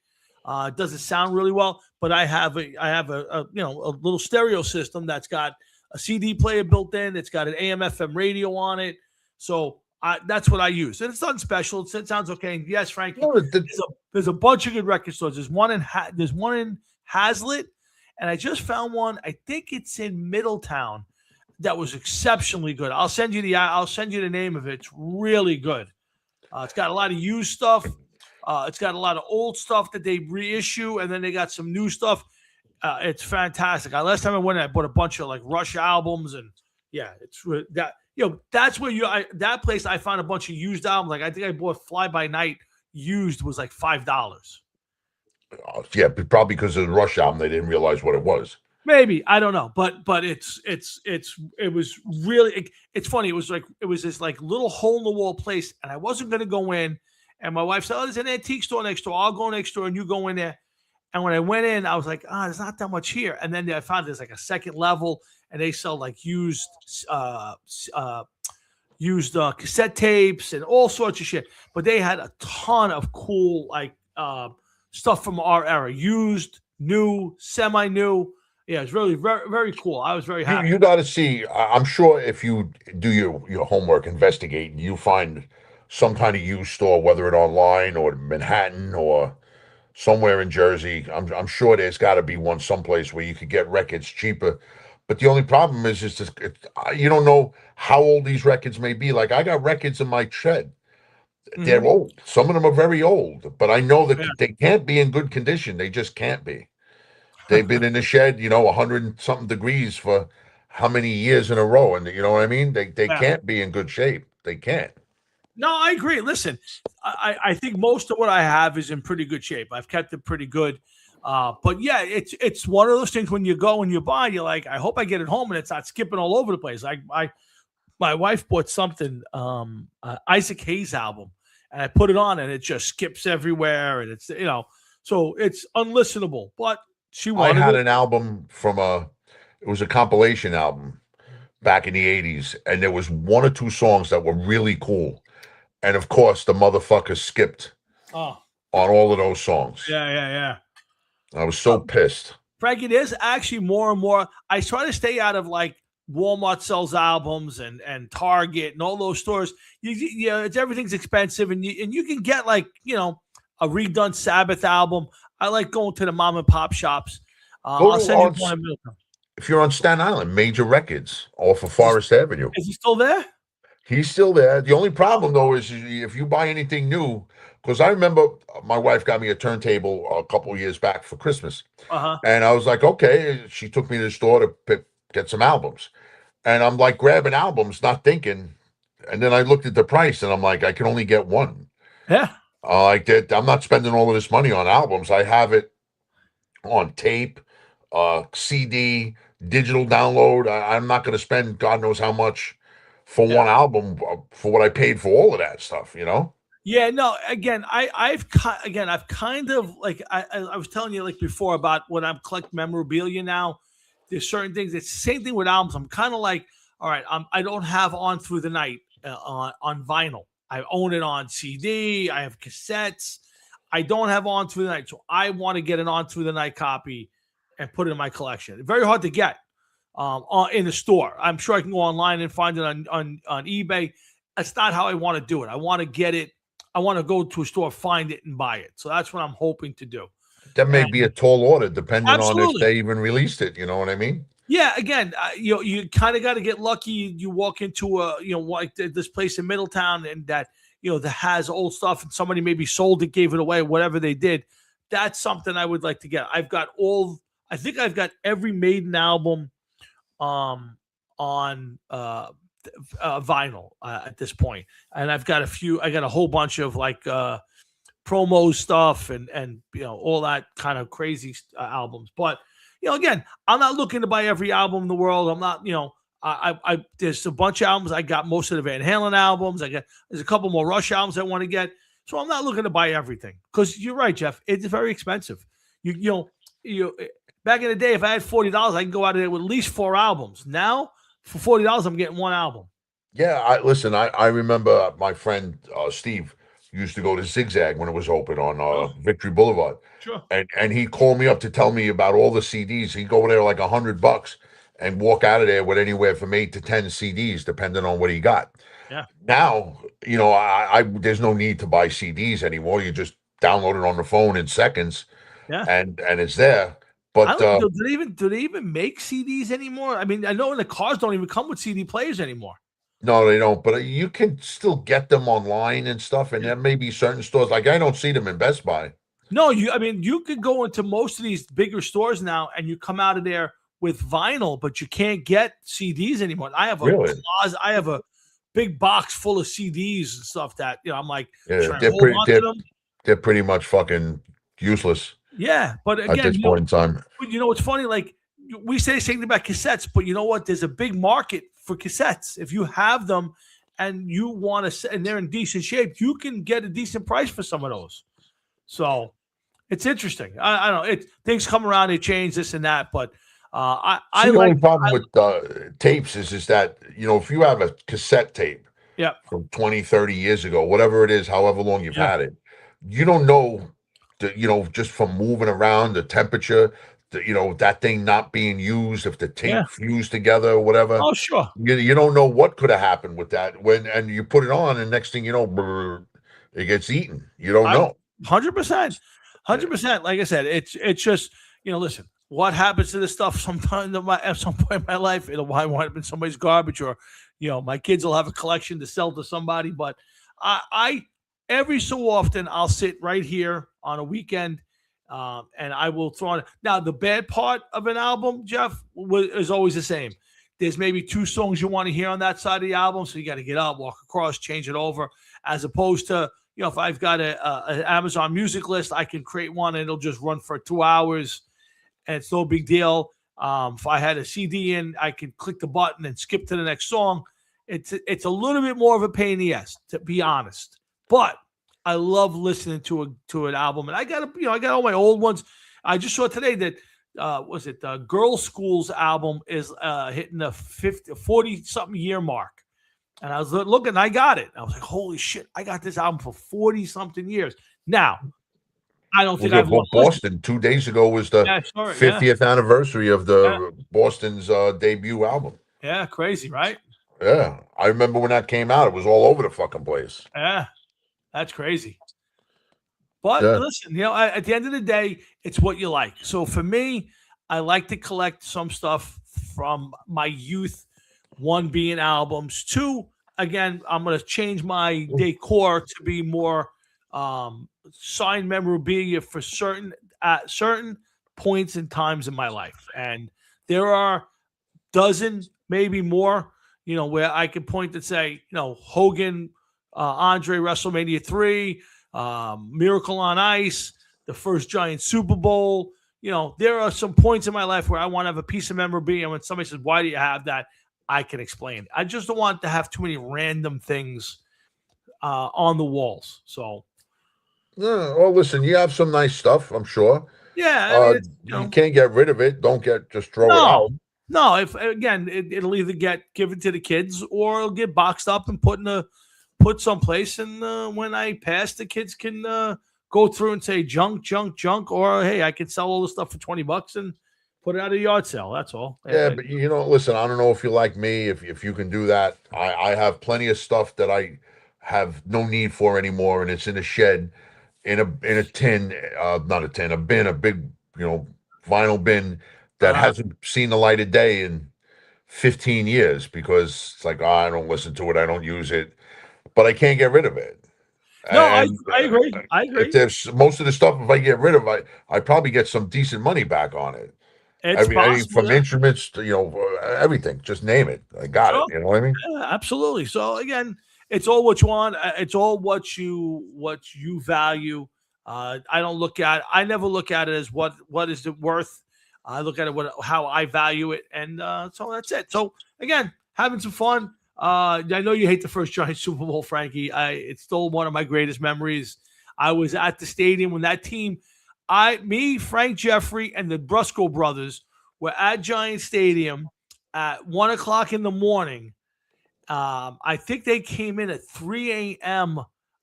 It doesn't sound really well, but I have a little stereo system that's got a CD player built in. It's got an AM/FM radio on it. So that's what I use, and it's nothing special. It sounds okay. And yes, Frankie, there's a bunch of good record stores. There's one in Hazlitt, and I just found one. I think it's in Middletown. That was exceptionally good. I'll send you the name of it. It's really good. It's got a lot of used stuff. It's got a lot of old stuff that they reissue, and then they got some new stuff. It's fantastic. Last time I went, I bought a bunch of like Rush albums, and it's that. That's where that place I found a bunch of used albums. Like I think I bought Fly By Night used was like $5. Yeah, probably because of the Rush album, they didn't realize what it was. Maybe, I don't know, but it was really it's funny. It was this like little hole in the wall place, and I wasn't going to go in. And my wife said, "Oh, there's an antique store next door. I'll go next door, and you go in there." And when I went in, I was like, there's not that much here. And then I found there's like a second level, and they sell like used cassette tapes and all sorts of shit. But they had a ton of cool like stuff from our era, used, new, semi-new. Yeah, it's really very, very cool. I was very happy. You got to see. I'm sure if you do your homework, investigate, you find some kind of used store, whether it's online or Manhattan or somewhere in Jersey. I'm sure there's got to be one someplace where you could get records cheaper. But the only problem is just you don't know how old these records may be. Like I got records in my shed. They're old. Some of them are very old, but I know that they can't be in good condition. They just can't be. They've been in the shed, 100 and something degrees for how many years in a row, and you know what I mean. They can't be in good shape. They can't. No, I agree. Listen, I think most of what I have is in pretty good shape. I've kept it pretty good. But yeah, it's one of those things when you go and you buy, you're like, I hope I get it home and it's not skipping all over the place. My wife bought something, Isaac Hayes album, and I put it on and it just skips everywhere, and it's so it's unlistenable. But she wanted. I had an album it was a compilation album back in the 80s, and there was one or two songs that were really cool. And of course, the motherfucker skipped on all of those songs. Yeah. I was so pissed. Frankie, there's actually more and more. I try to stay out of like Walmart sells albums and Target and all those stores. Everything's expensive, and you can get like a redone Sabbath album. I like going to the mom and pop shops. I'll send you one. If you're on Staten Island, Major Records off of Forest Avenue. Is he still there? He's still there. The only problem, though, is if you buy anything new, because I remember my wife got me a turntable a couple of years back for Christmas. And I was like, okay. She took me to the store to get some albums. and I'm like grabbing albums, not thinking. And then I looked at the price, and I'm like, I can only get one. Yeah. Like that, I'm not spending all of this money on albums. I have it on tape, CD, digital download. I'm not going to spend God knows how much for Yeah. one album for what I paid for all of that stuff. Yeah, no. Again, I've kind of like I was telling you like before about when I'm collecting memorabilia now. There's certain things. It's the same thing with albums. I'm kind of like, all right, I don't have On Through the Night on vinyl. I own it on CD. I have cassettes. I don't have On Through the Night, so I want to get an On Through the Night copy and put it in my collection. Very hard to get in the store. I'm sure I can go online and find it on eBay. That's not how I want to do it. I want to get it. I want to go to a store, find it, and buy it. So that's what I'm hoping to do. That may be a tall order, depending on if Absolutely. they even released it. You know what I mean? Yeah. Again, you kind of got to get lucky. You walk into like this place in Middletown, and that has old stuff, and somebody maybe sold it, gave it away, whatever they did. That's something I would like to get. I think I've got every Maiden album on vinyl at this point, and I've got a whole bunch of like promo stuff and all that kind of crazy albums. But again, I'm not looking to buy every album in the world. I'm not, I there's a bunch of albums. I got most of the Van Halen albums. There's a couple more Rush albums I want to get. So I'm not looking to buy everything, because you're right, Jeff. It's very expensive. You back in the day, if I had $40, I can go out of there with at least 4 albums. Now, for $40, I'm getting 1 album. Yeah, I remember my friend Steve used to go to Zigzag when it was open on Victory Boulevard. Sure. And he called me up to tell me about all the CDs. He'd go over there like $100 and walk out of there with anywhere from 8 to 10 CDs, depending on what he got. Yeah. Now, I there's no need to buy CDs anymore. You just download it on the phone in seconds. Yeah. And it's there. But do they even make CDs anymore? I mean, I know in the cars don't even come with CD players anymore. No, they don't. But you can still get them online and stuff. And there may be certain stores, like I don't see them in Best Buy. No, you could go into most of these bigger stores now, and you come out of there with vinyl, but you can't get CDs anymore. I have a closet. I have a big box full of CDs and stuff that I'm like, they're pretty much fucking useless. Yeah, but again, at this point in time, it's funny. Like we say the same thing about cassettes, but you know what? There's a big market for cassettes. If you have them and you want to, and they're in decent shape, you can get a decent price for some of those. So it's interesting. I don't know. Things come around, they change this and that, but the only problem with tapes is that if you have a cassette tape, from 20, 30 years ago, whatever it is, however long you've had it, you don't know. Just from moving around, the temperature, that thing not being used, if the tape fused together or whatever. Oh, sure. You don't know what could have happened with that and you put it on, and next thing you know, it gets eaten. You don't know. 100%. Like I said, it's just, listen, what happens to this stuff at some point in my life, it'll wind up in somebody's garbage, or, my kids will have a collection to sell to somebody. But I every so often, I'll sit right here on a weekend, and I will throw on. Now, the bad part of an album, Jeff, is always the same. There's maybe 2 songs you want to hear on that side of the album, so you got to get up, walk across, change it over. As opposed to, if I've got an Amazon Music list, I can create one and it'll just run for 2 hours, and it's no big deal. If I had a CD in, I can click the button and skip to the next song. It's a little bit more of a pain in the ass, to be honest. But I love listening to an album, and I got all my old ones. I just saw today that Girl School's album is hitting the 40 something year mark, and I was looking, I got it. I was like, holy shit, I got this album for 40 something years. Now, I don't think I've Boston 2 days ago was the 50th anniversary of the Boston's debut album. Yeah, crazy, right? Yeah, I remember when that came out, it was all over the fucking place. Yeah. That's crazy. But listen, at the end of the day, it's what you like. So for me, I like to collect some stuff from my youth. 1 being albums. 2, again, I'm going to change my decor to be more signed memorabilia for certain points and times in my life. And there are dozen, maybe more, where I could point and say, Hogan, Andre WrestleMania 3, Miracle on Ice, the first Giant Super Bowl. There are some points in my life where I want to have a piece of memorabilia. And when somebody says, why do you have that? I can explain. I just don't want to have too many random things on the walls. So, well, listen, you have some nice stuff, I'm sure. Yeah, you can't get rid of it. Just throw it out. No, if again, it'll either get given to the kids or it'll get boxed up and put someplace. And when I pass, the kids can go through and say junk, or hey, I can sell all the stuff for $20 and put it at a yard sale. That's all. Yeah, but listen, I don't know if you're like me, if you can do that. I have plenty of stuff that I have no need for anymore, and it's in a shed, in a tin, not a tin, a bin, a big, vinyl bin that hasn't seen the light of day in 15 years because it's like, I don't listen to it, I don't use it, but I can't get rid of it. No, I agree. I agree. If there's most of the stuff, if I get rid of it, I probably get some decent money back on it. Everything from instruments to everything. Just name it. I got it. You know what I mean? Yeah, absolutely. So again, it's all what you want. It's all what you value. I never look at it as what is it worth. I look at it how I value it, and so that's it. So again, having some fun. I know you hate the first Giant Super Bowl, Frankie. It's still one of my greatest memories. I was at the stadium when that team, Frank Jeffrey, and the Brusco brothers were at Giant Stadium at 1:00 in the morning. I think they came in at 3 a.m.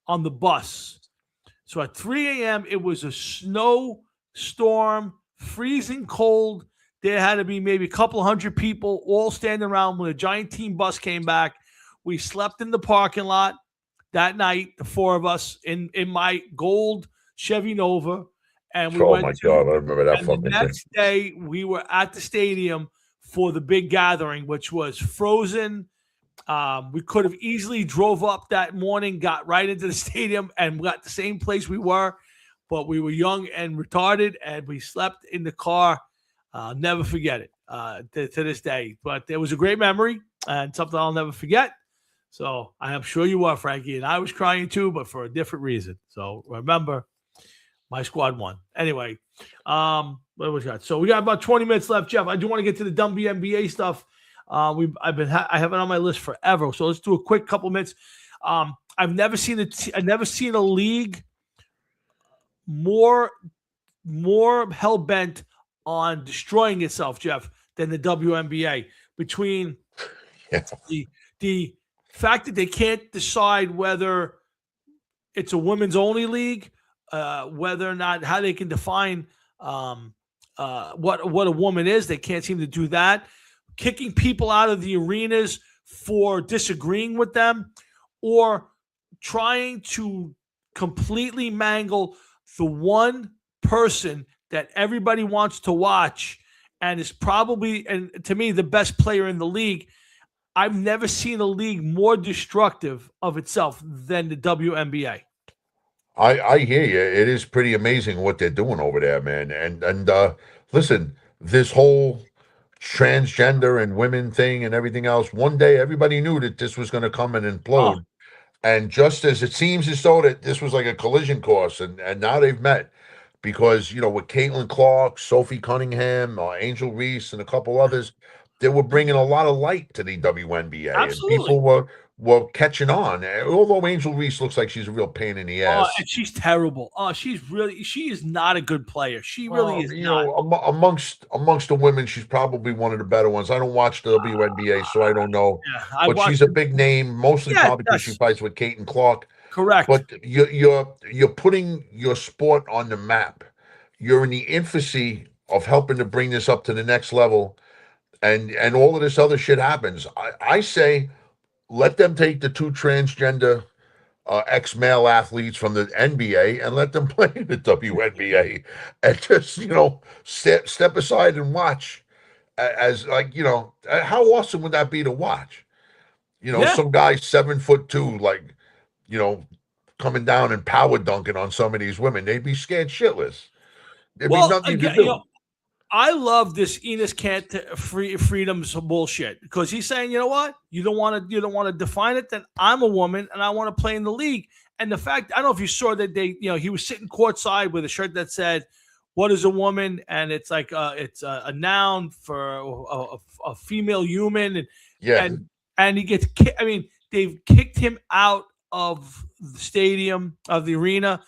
on the bus. So at 3 a.m., it was a snowstorm, freezing cold. There had to be maybe a couple hundred people all standing around when a Giant team bus came back. We slept in the parking lot that night, the four of us, in my gold Chevy Nova. And we oh my God, I remember that fucking thing. The next day, we were at the stadium for the big gathering, which was frozen. We could have easily drove up that morning, got right into the stadium, and got the same place we were. But we were young and retarded, and we slept in the car. Never forget it to this day. But it was a great memory and something I'll never forget. So I am sure you are, Frankie. And I was crying too, but for a different reason. So remember, my squad won. Anyway, what was that? So we got about 20 minutes left, Jeff. I do want to get to the WNBA stuff. I have it on my list forever. So let's do a quick couple minutes. I've never seen a league more hell bent on destroying itself, Jeff, than the WNBA. Between the fact that they can't decide whether it's a women's only league, whether or not how they can define what a woman is, they can't seem to do that. Kicking people out of the arenas for disagreeing with them, or trying to completely mangle the one person that everybody wants to watch and is probably, and to me, the best player in the league. I've never seen a league more destructive of itself than the WNBA. I hear you. It is pretty amazing what they're doing over there, man. And listen, this whole transgender and women thing and everything else, one day everybody knew that this was going to come and implode. Oh. And just as it seems as though that this was like a collision course, and now they've met. Because, with Caitlin Clark, Sophie Cunningham, Angel Reese, and a couple others, they were bringing a lot of light to the WNBA. Absolutely. And people were catching on. Although Angel Reese looks like she's a real pain in the ass. And she's terrible. She is not a good player. She really is not. Amongst the women, she's probably one of the better ones. I don't watch the WNBA, so I don't know. Yeah, but she's a big name, mostly probably because she fights with Caitlin Clark. Correct. But you're putting your sport on the map. You're in the infancy of helping to bring this up to the next level, and all of this other shit happens. I say let them take the two transgender ex-male athletes from the NBA and let them play in the WNBA, and just step aside and watch. As how awesome would that be to watch? Some guy 7'2", like. Coming down and power dunking on some of these women, they'd be scared shitless. There'd be nothing to do. I love this Enos Can't freedom's bullshit because he's saying, you know what, you don't want to define it. Then I'm a woman and I want to play in the league. And the fact, I don't know if you saw that he was sitting courtside with a shirt that said, "What is a woman?" And it's like it's a noun for a female human. And he gets kicked. I mean, they've kicked him out of the stadium, of the arena.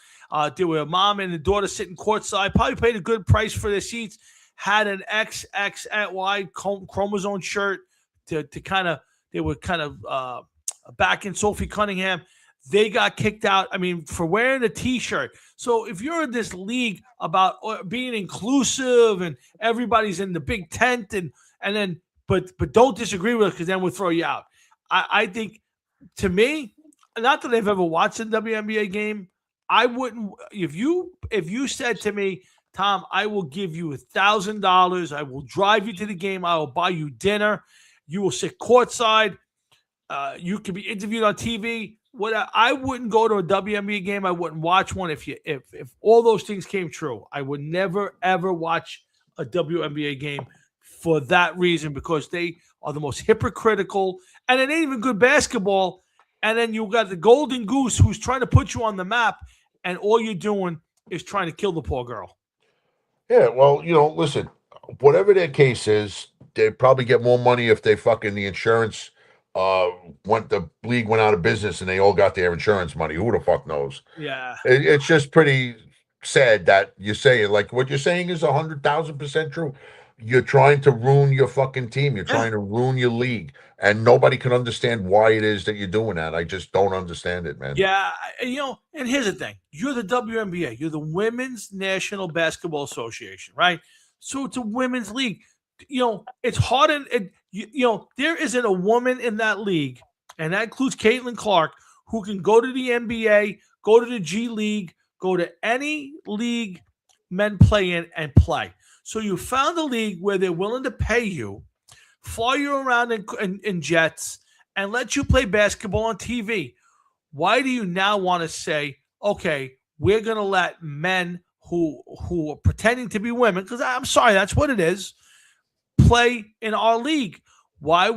There were a mom and a daughter sitting courtside, probably paid a good price for their seats, had an XXY chromosome shirt to kind of, they were kind of backing Sophie Cunningham. They got kicked out, I mean, for wearing a T-shirt. So if you're in this league about being inclusive and everybody's in the big tent and then, but don't disagree with us because then we'll throw you out. I think, to me, not that I've ever watched a WNBA game, I wouldn't. If you said to me, Tom, I will give you $1,000. I will drive you to the game. I will buy you dinner. You will sit courtside. You can be interviewed on TV. I wouldn't go to a WNBA game. I wouldn't watch one if all those things came true. I would never ever watch a WNBA game for that reason, because they are the most hypocritical, and it ain't even good basketball. And then you got the golden goose who's trying to put you on the map, and all you're doing is trying to kill the poor girl. Yeah, well, listen, whatever their case is, they probably get more money if the insurance the league went out of business and they all got their insurance money. Who the fuck knows? Yeah. It's just pretty sad that you say it. Like, what you're saying is 100,000% true. You're trying to ruin your fucking team. You're trying to ruin your league, and nobody can understand why it is that you're doing that. I just don't understand it, man. Yeah, and here's the thing. You're the WNBA. You're the Women's National Basketball Association, right? So it's a women's league. It's hard, and there isn't a woman in that league, and that includes Caitlin Clark, who can go to the NBA, go to the G League, go to any league men play in and play. So you found a league where they're willing to pay you, fly you around in jets, and let you play basketball on TV. Why do you now want to say, okay, we're going to let men who are pretending to be women, because I'm sorry, that's what it is, play in our league? Why?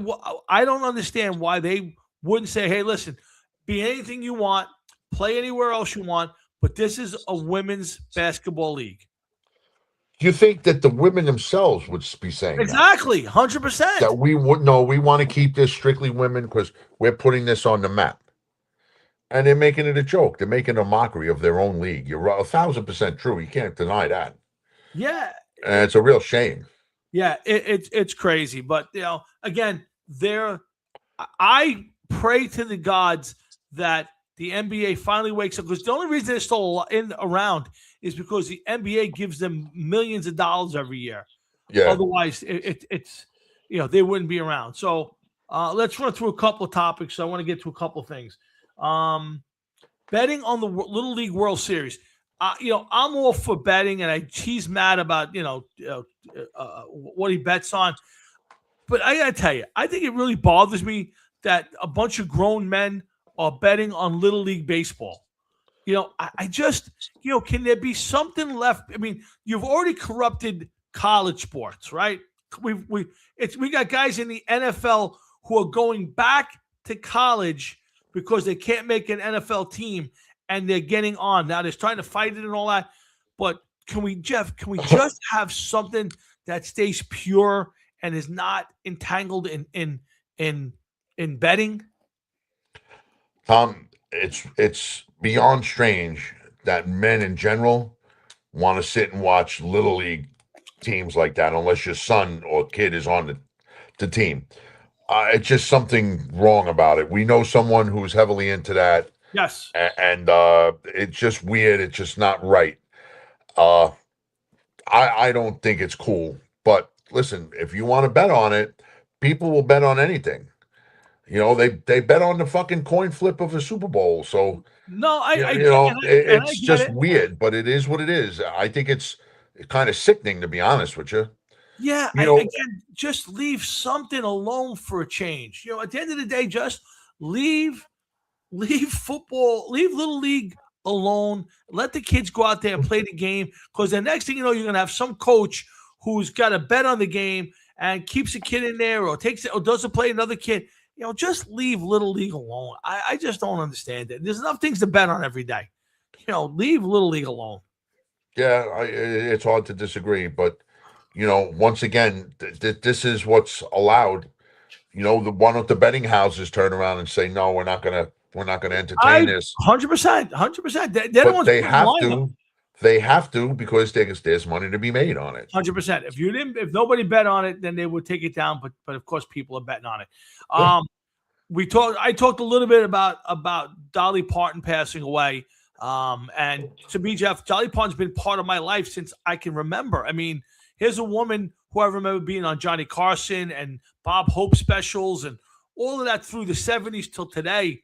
I don't understand why they wouldn't say, hey, listen, be anything you want, play anywhere else you want, but this is a women's basketball league. Do you think that the women themselves would be saying exactly 100%? That we want to keep this strictly women because we're putting this on the map. And they're making it a joke. They're making a mockery of their own league. You're 1,000% true. You can't deny that. Yeah. And it's a real shame. Yeah, it's crazy. But, again, I pray to the gods that the NBA finally wakes up, because the only reason they're still around is because the NBA gives them millions of dollars every year. Yeah. Otherwise, it's they wouldn't be around. So let's run through a couple of topics. So I want to get to a couple of things. Betting on the Little League World Series. I'm all for betting, and he's mad about what he bets on. But I gotta tell you, I think it really bothers me that a bunch of grown men are betting on Little League Baseball. I just, can there be something left? I mean, you've already corrupted college sports, right? We got guys in the NFL who are going back to college because they can't make an NFL team, and they're getting on. Now they're trying to fight it and all that. But can we just have something that stays pure and is not entangled in betting? Tom, it's beyond strange that men in general want to sit and watch Little League teams like that, unless your son or kid is on the team. It's just something wrong about it. We know someone who's heavily into that. Yes. And it's just weird. It's just not right. I don't think it's cool. But listen, if you want to bet on it, people will bet on anything. They bet on the fucking coin flip of a Super Bowl. So no, it's just weird, but it is what it is. I think it's kind of sickening, to be honest with you. Yeah, again, just leave something alone for a change. At the end of the day, just leave football, leave Little League alone. Let the kids go out there and play the game, because the next thing you know, you're going to have some coach who's got a bet on the game and keeps a kid in there or takes it or doesn't play another kid, just leave Little League alone. I just don't understand it. There's enough things to bet on every day. Leave Little League alone. Yeah, it's hard to disagree, but once again, this is what's allowed. Why don't the betting houses turn around and say, no, we're not gonna entertain this? 100%. They're the ones they have to. They have to because there's money to be made on it. 100%. If nobody bet on it, then they would take it down. But of course, people are betting on it. I talked a little bit about Dolly Parton passing away. And to me, Jeff, Dolly Parton's been part of my life since I can remember. I mean, here's a woman who I remember being on Johnny Carson and Bob Hope specials and all of that through the 70s till today.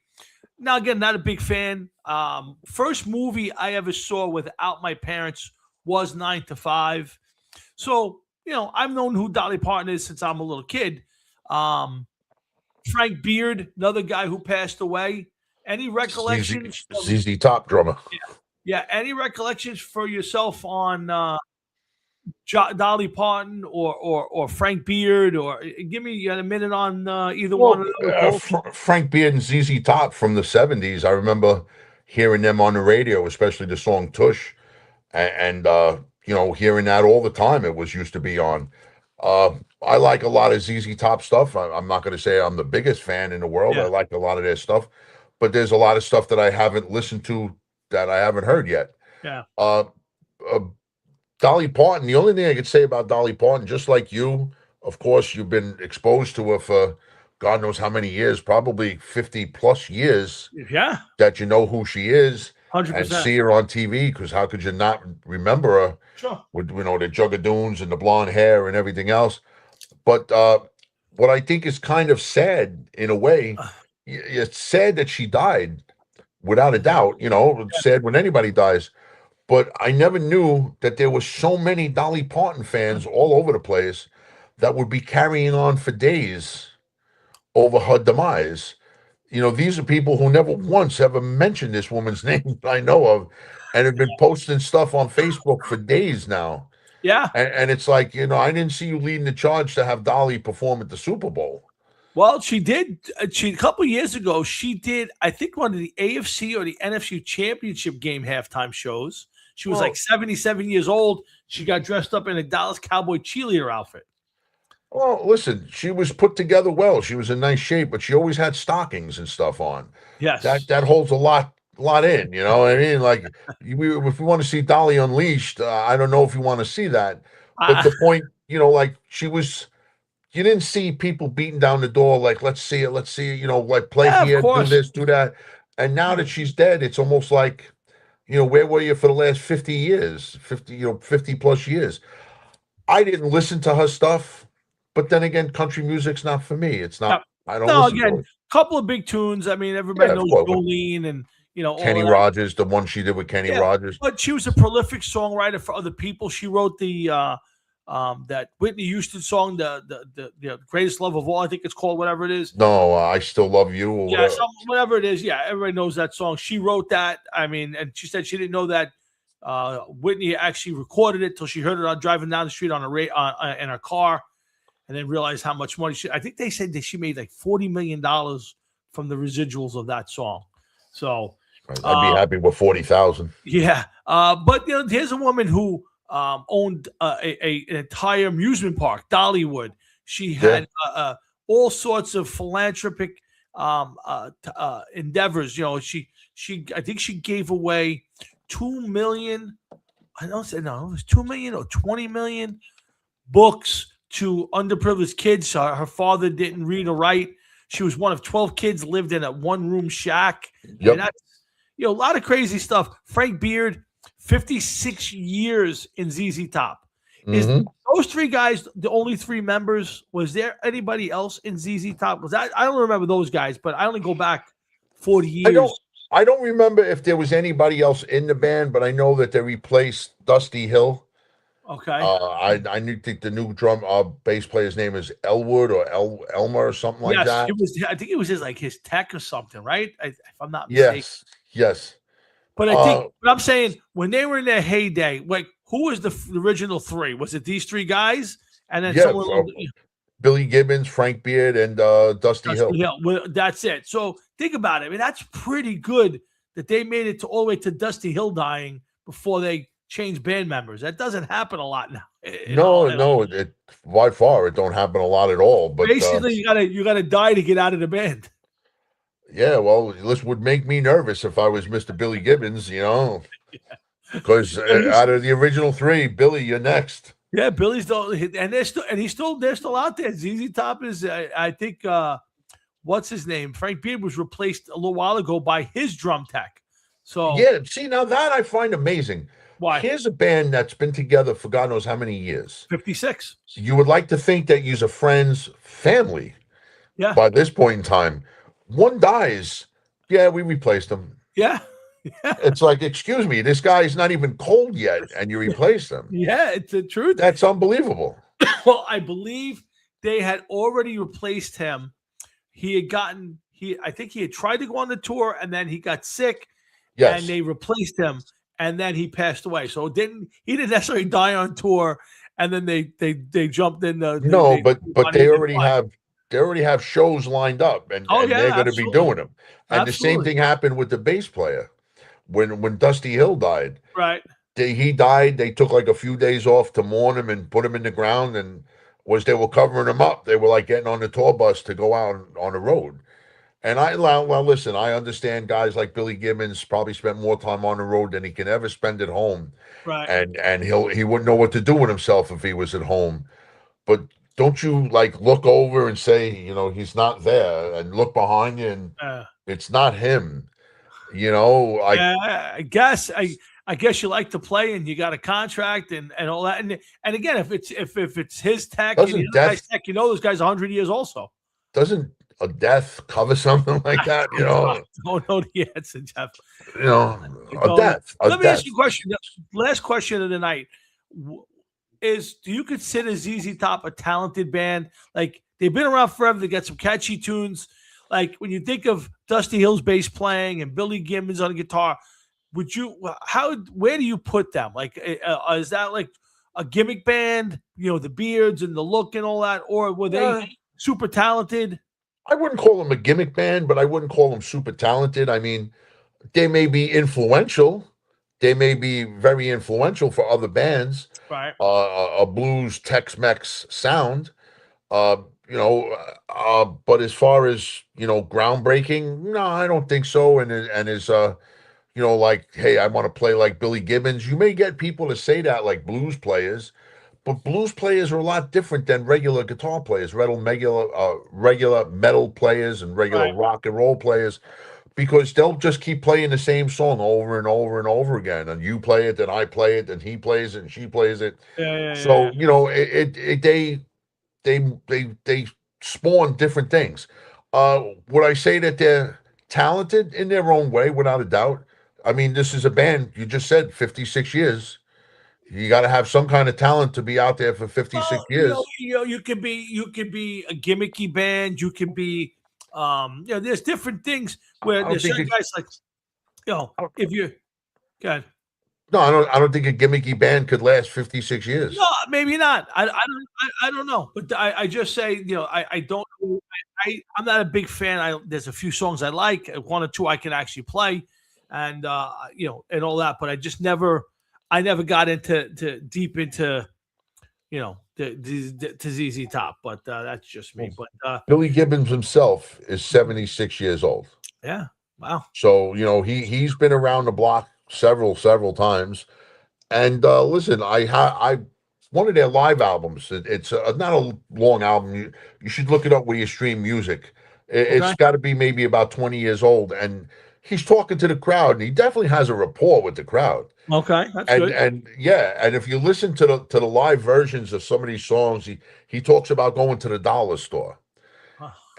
Now, again, not a big fan. First movie I ever saw without my parents was 9 to 5. So, I've known who Dolly Parton is since I'm a little kid. Frank Beard, another guy who passed away. Any recollections? ZZ Top drummer. Yeah. Any recollections for yourself on Dolly Parton or Frank Beard? Or give me a minute on either one of those. Frank Beard and ZZ Top from the 70s. I remember hearing them on the radio, especially the song Tush, and hearing that all the time. It used to be on. I like a lot of ZZ Top stuff. I'm not going to say I'm the biggest fan in the world. Yeah. I like a lot of their stuff. But there's a lot of stuff that I haven't listened to that I haven't heard yet. Yeah. Dolly Parton, the only thing I could say about Dolly Parton, just like you, of course, you've been exposed to her for God knows how many years, probably 50 plus years. Yeah. That you know who she is. 100%. And see her on TV, because how could you not remember her? Sure. With, the Jugadoons and the blonde hair and everything else. But what I think is kind of sad in a way, it's sad that she died, without a doubt. It's sad when anybody dies. But I never knew that there were so many Dolly Parton fans all over the place that would be carrying on for days over her demise. These are people who never once ever mentioned this woman's name that I know of, and have been posting stuff on Facebook for days now. Yeah. And it's like, I didn't see you leading the charge to have Dolly perform at the Super Bowl. Well, she did. A couple of years ago, she did, I think, one of the AFC or the NFC championship game halftime shows. She was like 77 years old. She got dressed up in a Dallas Cowboy cheerleader outfit. Well, listen, she was put together well. She was in nice shape, but she always had stockings and stuff on. Yes. That holds a lot in, what I mean? Like, if we want to see Dolly Unleashed, I don't know if you want to see that. But the point, like, you didn't see people beating down the door like, let's see it, like play here, do this, do that. And now that she's dead, it's almost like, where were you for the last 50 years, 50 plus years? I didn't listen to her stuff, but then again, country music's not for me. It's not. I don't listen to it. Couple of big tunes. I mean, everybody knows Jolene and, Kenny Rogers, the one she did with Kenny Rogers. But she was a prolific songwriter for other people. She wrote the that Whitney Houston song, the Greatest Love of All, I think it's called, whatever it is. No, I Still Love You. Or whatever it is. Yeah, everybody knows that song. She wrote that. I mean, and she said she didn't know that Whitney actually recorded it till she heard it on driving down the street on in her car, and then realized how much money I think they said that she made like $40 million from the residuals of that song. So I'd be happy with 40,000. Yeah, but here's a woman who owned an entire amusement park, Dollywood. She had all sorts of philanthropic endeavors. I think she gave away 2 million. I don't say no, it was 2 million or 20 million books to underprivileged kids. Her father didn't read or write. She was one of 12 kids, lived in a one-room shack. Yep. And that's, a lot of crazy stuff. Frank Beard, 56 years in ZZ Top. Is those three guys the only three members? Was there anybody else in ZZ Top? Because I don't remember those guys, but I only go back 40 years. I don't remember if there was anybody else in the band, but I know that they replaced Dusty Hill. Okay. I think the new bass player's name is Elwood or Elmer or something like that. I think it was his tech or something, right? If I'm not mistaken. Yes. But I think what I'm saying, when they were in their heyday, like who was the original three? Was it these three guys? And then Yeah, someone, Billy Gibbons, Frank Beard, and Dusty Hill. Well, that's it. So think about it. I mean, that's pretty good that they made it to all the way to Dusty Hill dying before they changed band members. That doesn't happen a lot now. No, it by far it don't happen a lot at all. But basically, you gotta die to get out of the band. Yeah, well, this would make me nervous if I was Mr. Billy Gibbons, because out of the original three, Billy, you're next. Yeah, Billy's still, and they're still out there. ZZ Top is, I think, what's his name? Frank Beard was replaced a little while ago by his drum tech. So yeah, see, now that I find amazing. Why? Here's a band that's been together for God knows how many years. 56. You would like to think that you're a friend's family. Yeah. By this point in time, one dies. Yeah, we replaced him. Yeah. It's like, excuse me, this guy's not even cold yet, and you replaced him. Yeah, it's the truth. That's unbelievable. Well, I believe they had already replaced him. I think he had tried to go on the tour, and then he got sick. Yes. And they replaced him, and then he passed away. So he didn't necessarily die on tour, and then they jumped in. But they already have shows lined up, and they're going to be doing them. And the same thing happened with the bass player when Dusty Hill died. Right. He died. They took like a few days off to mourn him and put him in the ground. And they were covering him up, they were like getting on the tour bus to go out on the road. And listen, I understand guys like Billy Gibbons probably spent more time on the road than he can ever spend at home. Right. And he wouldn't know what to do with himself if he was at home. But don't you like look over and say, he's not there, and look behind you and it's not him. I guess you like to play and you got a contract and all that. And again, if it's his tech and the guy's tech, this guy's 100 years also. Doesn't a death cover something like that? Don't know the answer, Jeff. A death. Let me ask you a question. Last question of the night is: do you consider ZZ Top a talented band? Like, they've been around forever. They got some catchy tunes. Like, when you think of Dusty Hill's bass playing and Billy Gibbons on guitar, where do you put them? Like, is that like a gimmick band? The beards and the look and all that, or were they super talented? I wouldn't call them a gimmick band, but I wouldn't call them super talented. I mean, they may be influential. They may be very influential for other bands. Right. A blues Tex-Mex sound. But as far as groundbreaking, no, I don't think so. And as like, hey, I want to play like Billy Gibbons. You may get people to say that, like blues players. But blues players are a lot different than regular guitar players, regular metal players and regular rock and roll players, because they'll just keep playing the same song over and over and over again. And you play it, then I play it, then he plays it, and she plays it. So they spawn different things. Would I say that they're talented in their own way? Without a doubt. I mean, this is a band, you just said 56 years. You got to have some kind of talent to be out there for 56 years. You could be a gimmicky band. You can be, there's different things where there's certain guys like, if you, go ahead. No, I don't think a gimmicky band could last 56 years. No, maybe not. I don't know, but I just say, I'm not a big fan. There's a few songs I like, one or two I can actually play, and and all that. But I never got deep into to ZZ Top. But that's just me. But Billy Gibbons himself is 76 years old. Yeah, wow. So he's been around the block several times. And listen, I one of their live albums. It's not a long album. You should look it up where you stream music. It's got to be maybe about 20 years old, and he's talking to the crowd, and he definitely has a rapport with the crowd. Okay, that's good. And if you listen to the live versions of some of these songs, he talks about going to the dollar store.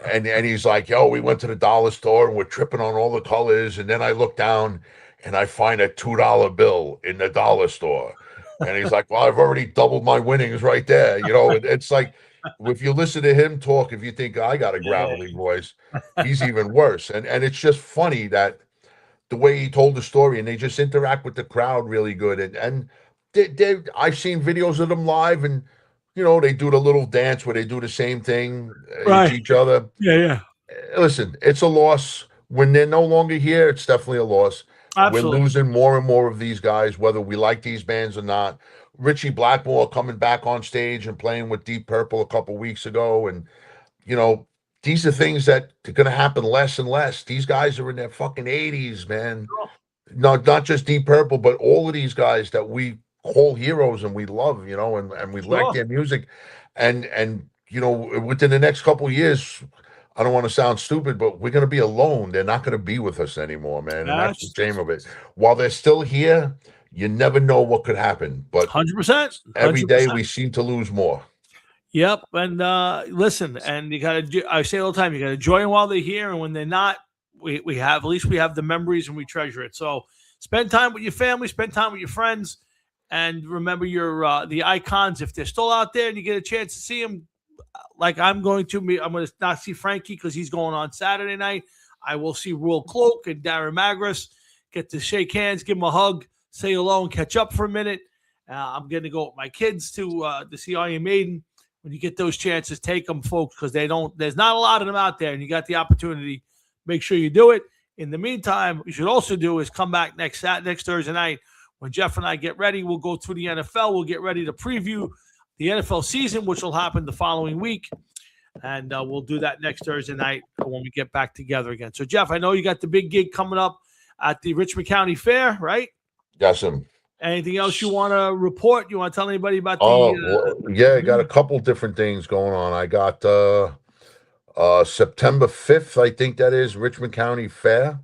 And he's like, yo, we went to the dollar store and we're tripping on all the colors, and then I look down and I find a $2 bill in the dollar store. And he's like, well, I've already doubled my winnings right there. It's like, if you listen to him talk, if you think I got a gravelly voice, he's even worse. And it's just funny that the way he told the story, and they just interact with the crowd really good. And I've seen videos of them live, and they do the little dance where they do the same thing Right. to each other. Yeah. Listen, it's a loss when they're no longer here. It's definitely a loss. Absolutely. We're losing more and more of these guys, whether we like these bands or not. Richie Blackmore coming back on stage and playing with Deep Purple a couple weeks ago, and these are things that are going to happen less and less. These guys are in their fucking 80s, man. No, not just Deep Purple, but all of these guys that we call heroes and we love, and we like their music. And within the next couple of years, I don't want to sound stupid, but we're going to be alone. They're not going to be with us anymore, man. And that's the shame of it. While they're still here, you never know what could happen. But 100%. Every day we seem to lose more. Yep. And listen, and you got to, I say all the time, you got to enjoy them while they're here. And when they're not, we have, at least we have the memories and we treasure it. So spend time with your family, spend time with your friends, and remember the icons. If they're still out there and you get a chance to see them, like I'm going to not see Frankie because he's going on Saturday night. I will see Ruel Cloak and Darren Magris, get to shake hands, give them a hug, say hello, and catch up for a minute. I'm going to go with my kids to see Iron Maiden. When you get those chances, take them, folks, because there's not a lot of them out there, and you got the opportunity. Make sure you do it. In the meantime, what you should also do is come back next Thursday night when Jeff and I get ready. We'll go through the NFL. We'll get ready to preview the NFL season, which will happen the following week. And we'll do that next Thursday night when we get back together again. So, Jeff, I know you got the big gig coming up at the Richmond County Fair, right? Yes, Anything else you want to report? You want to tell anybody about I got a couple different things going on. I got September 5th, I think that is, Richmond County Fair.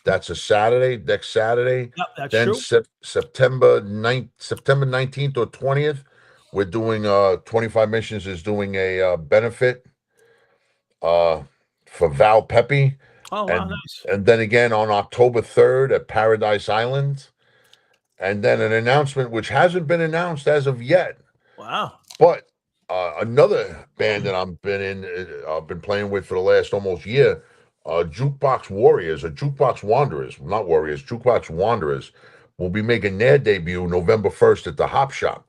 That's a Saturday, next Saturday. Yep, that's then true. September 19th or 20th, we're doing 25 Missions is doing a benefit for Val Pepe. Oh, wow, nice. And then again on October 3rd at Paradise Island. And then an announcement which hasn't been announced as of yet. Wow. But another band that I've been playing with for the last almost year, Jukebox Warriors, or Jukebox Wanderers, not Warriors, Jukebox Wanderers, will be making their debut November 1st at the Hop Shop.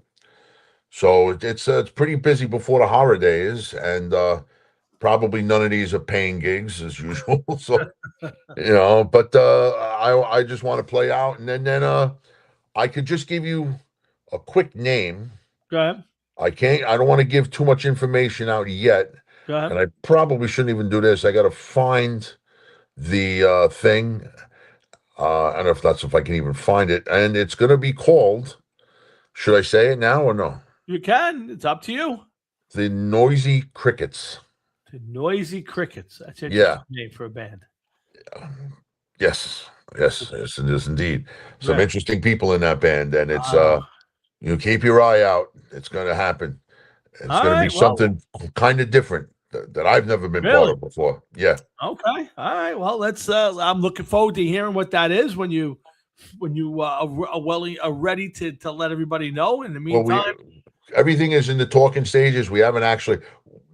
So it's pretty busy before the holidays, and probably none of these are paying gigs as usual. So but I just want to play out, and then I could just give you a quick name. Go ahead. I don't want to give too much information out yet. Go ahead. And I probably shouldn't even do this. I got to find the thing. I don't know if I can even find it. And it's going to be called, should I say it now or no? You can. It's up to you. The Noisy Crickets. The Noisy Crickets. That's a name for a band. Yes, it is indeed. Some interesting people in that band, and it's keep your eye out. It's going to happen. It's going to be something kind of different that I've never been part of before. Yeah. Okay. All right. Well, let's. I'm looking forward to hearing what that is when you are ready to let everybody know. In the meantime, everything is in the talking stages. We haven't actually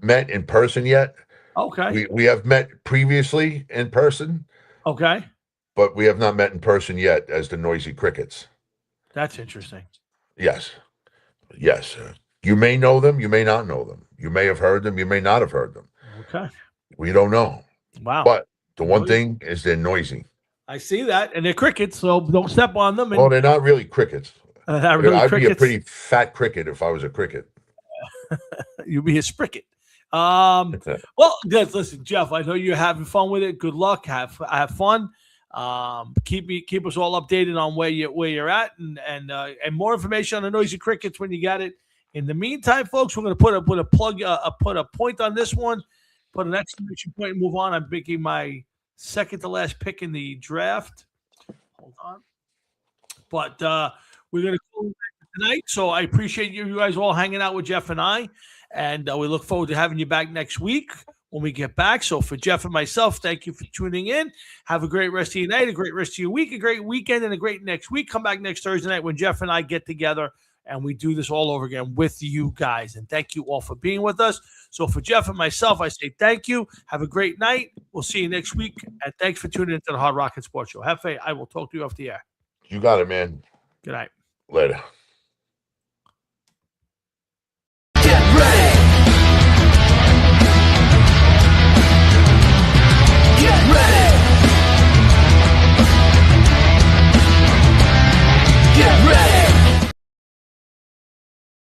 met in person yet. Okay. We have met previously in person. Okay. But we have not met in person yet as the Noisy Crickets. That's interesting. Yes. You may know them. You may not know them. You may have heard them. You may not have heard them. Okay. We don't know. Wow. But the one thing is they're noisy. I see that. And they're crickets, so don't step on them. Well, they're not really crickets. Not really I'd crickets. be a pretty fat cricket if I was a cricket. You'd be a spricket. Well, good. Listen, Jeff, I know you're having fun with it. Good luck. Have fun. Keep us all updated on where you're at, and more information on the Noisy Crickets when you got it. In the meantime, folks, we're going to put a point on this one, put an exclamation point, and move on. I'm making my second to last pick in the draft. Hold on, but we're going to close tonight. So I appreciate you guys all hanging out with Jeff and I, and we look forward to having you back next week when we get back. So for Jeff and myself, thank you for tuning in. Have a great rest of your night, a great rest of your week, a great weekend, and a great next week. Come back next Thursday night when Jeff and I get together and we do this all over again with you guys. And thank you all for being with us. So for Jeff and myself, I say thank you. Have a great night. We'll see you next week. And thanks for tuning into the Hard Rock and Sports Show. Have faith. I will talk to you off the air. You got it, man. Good night. Later.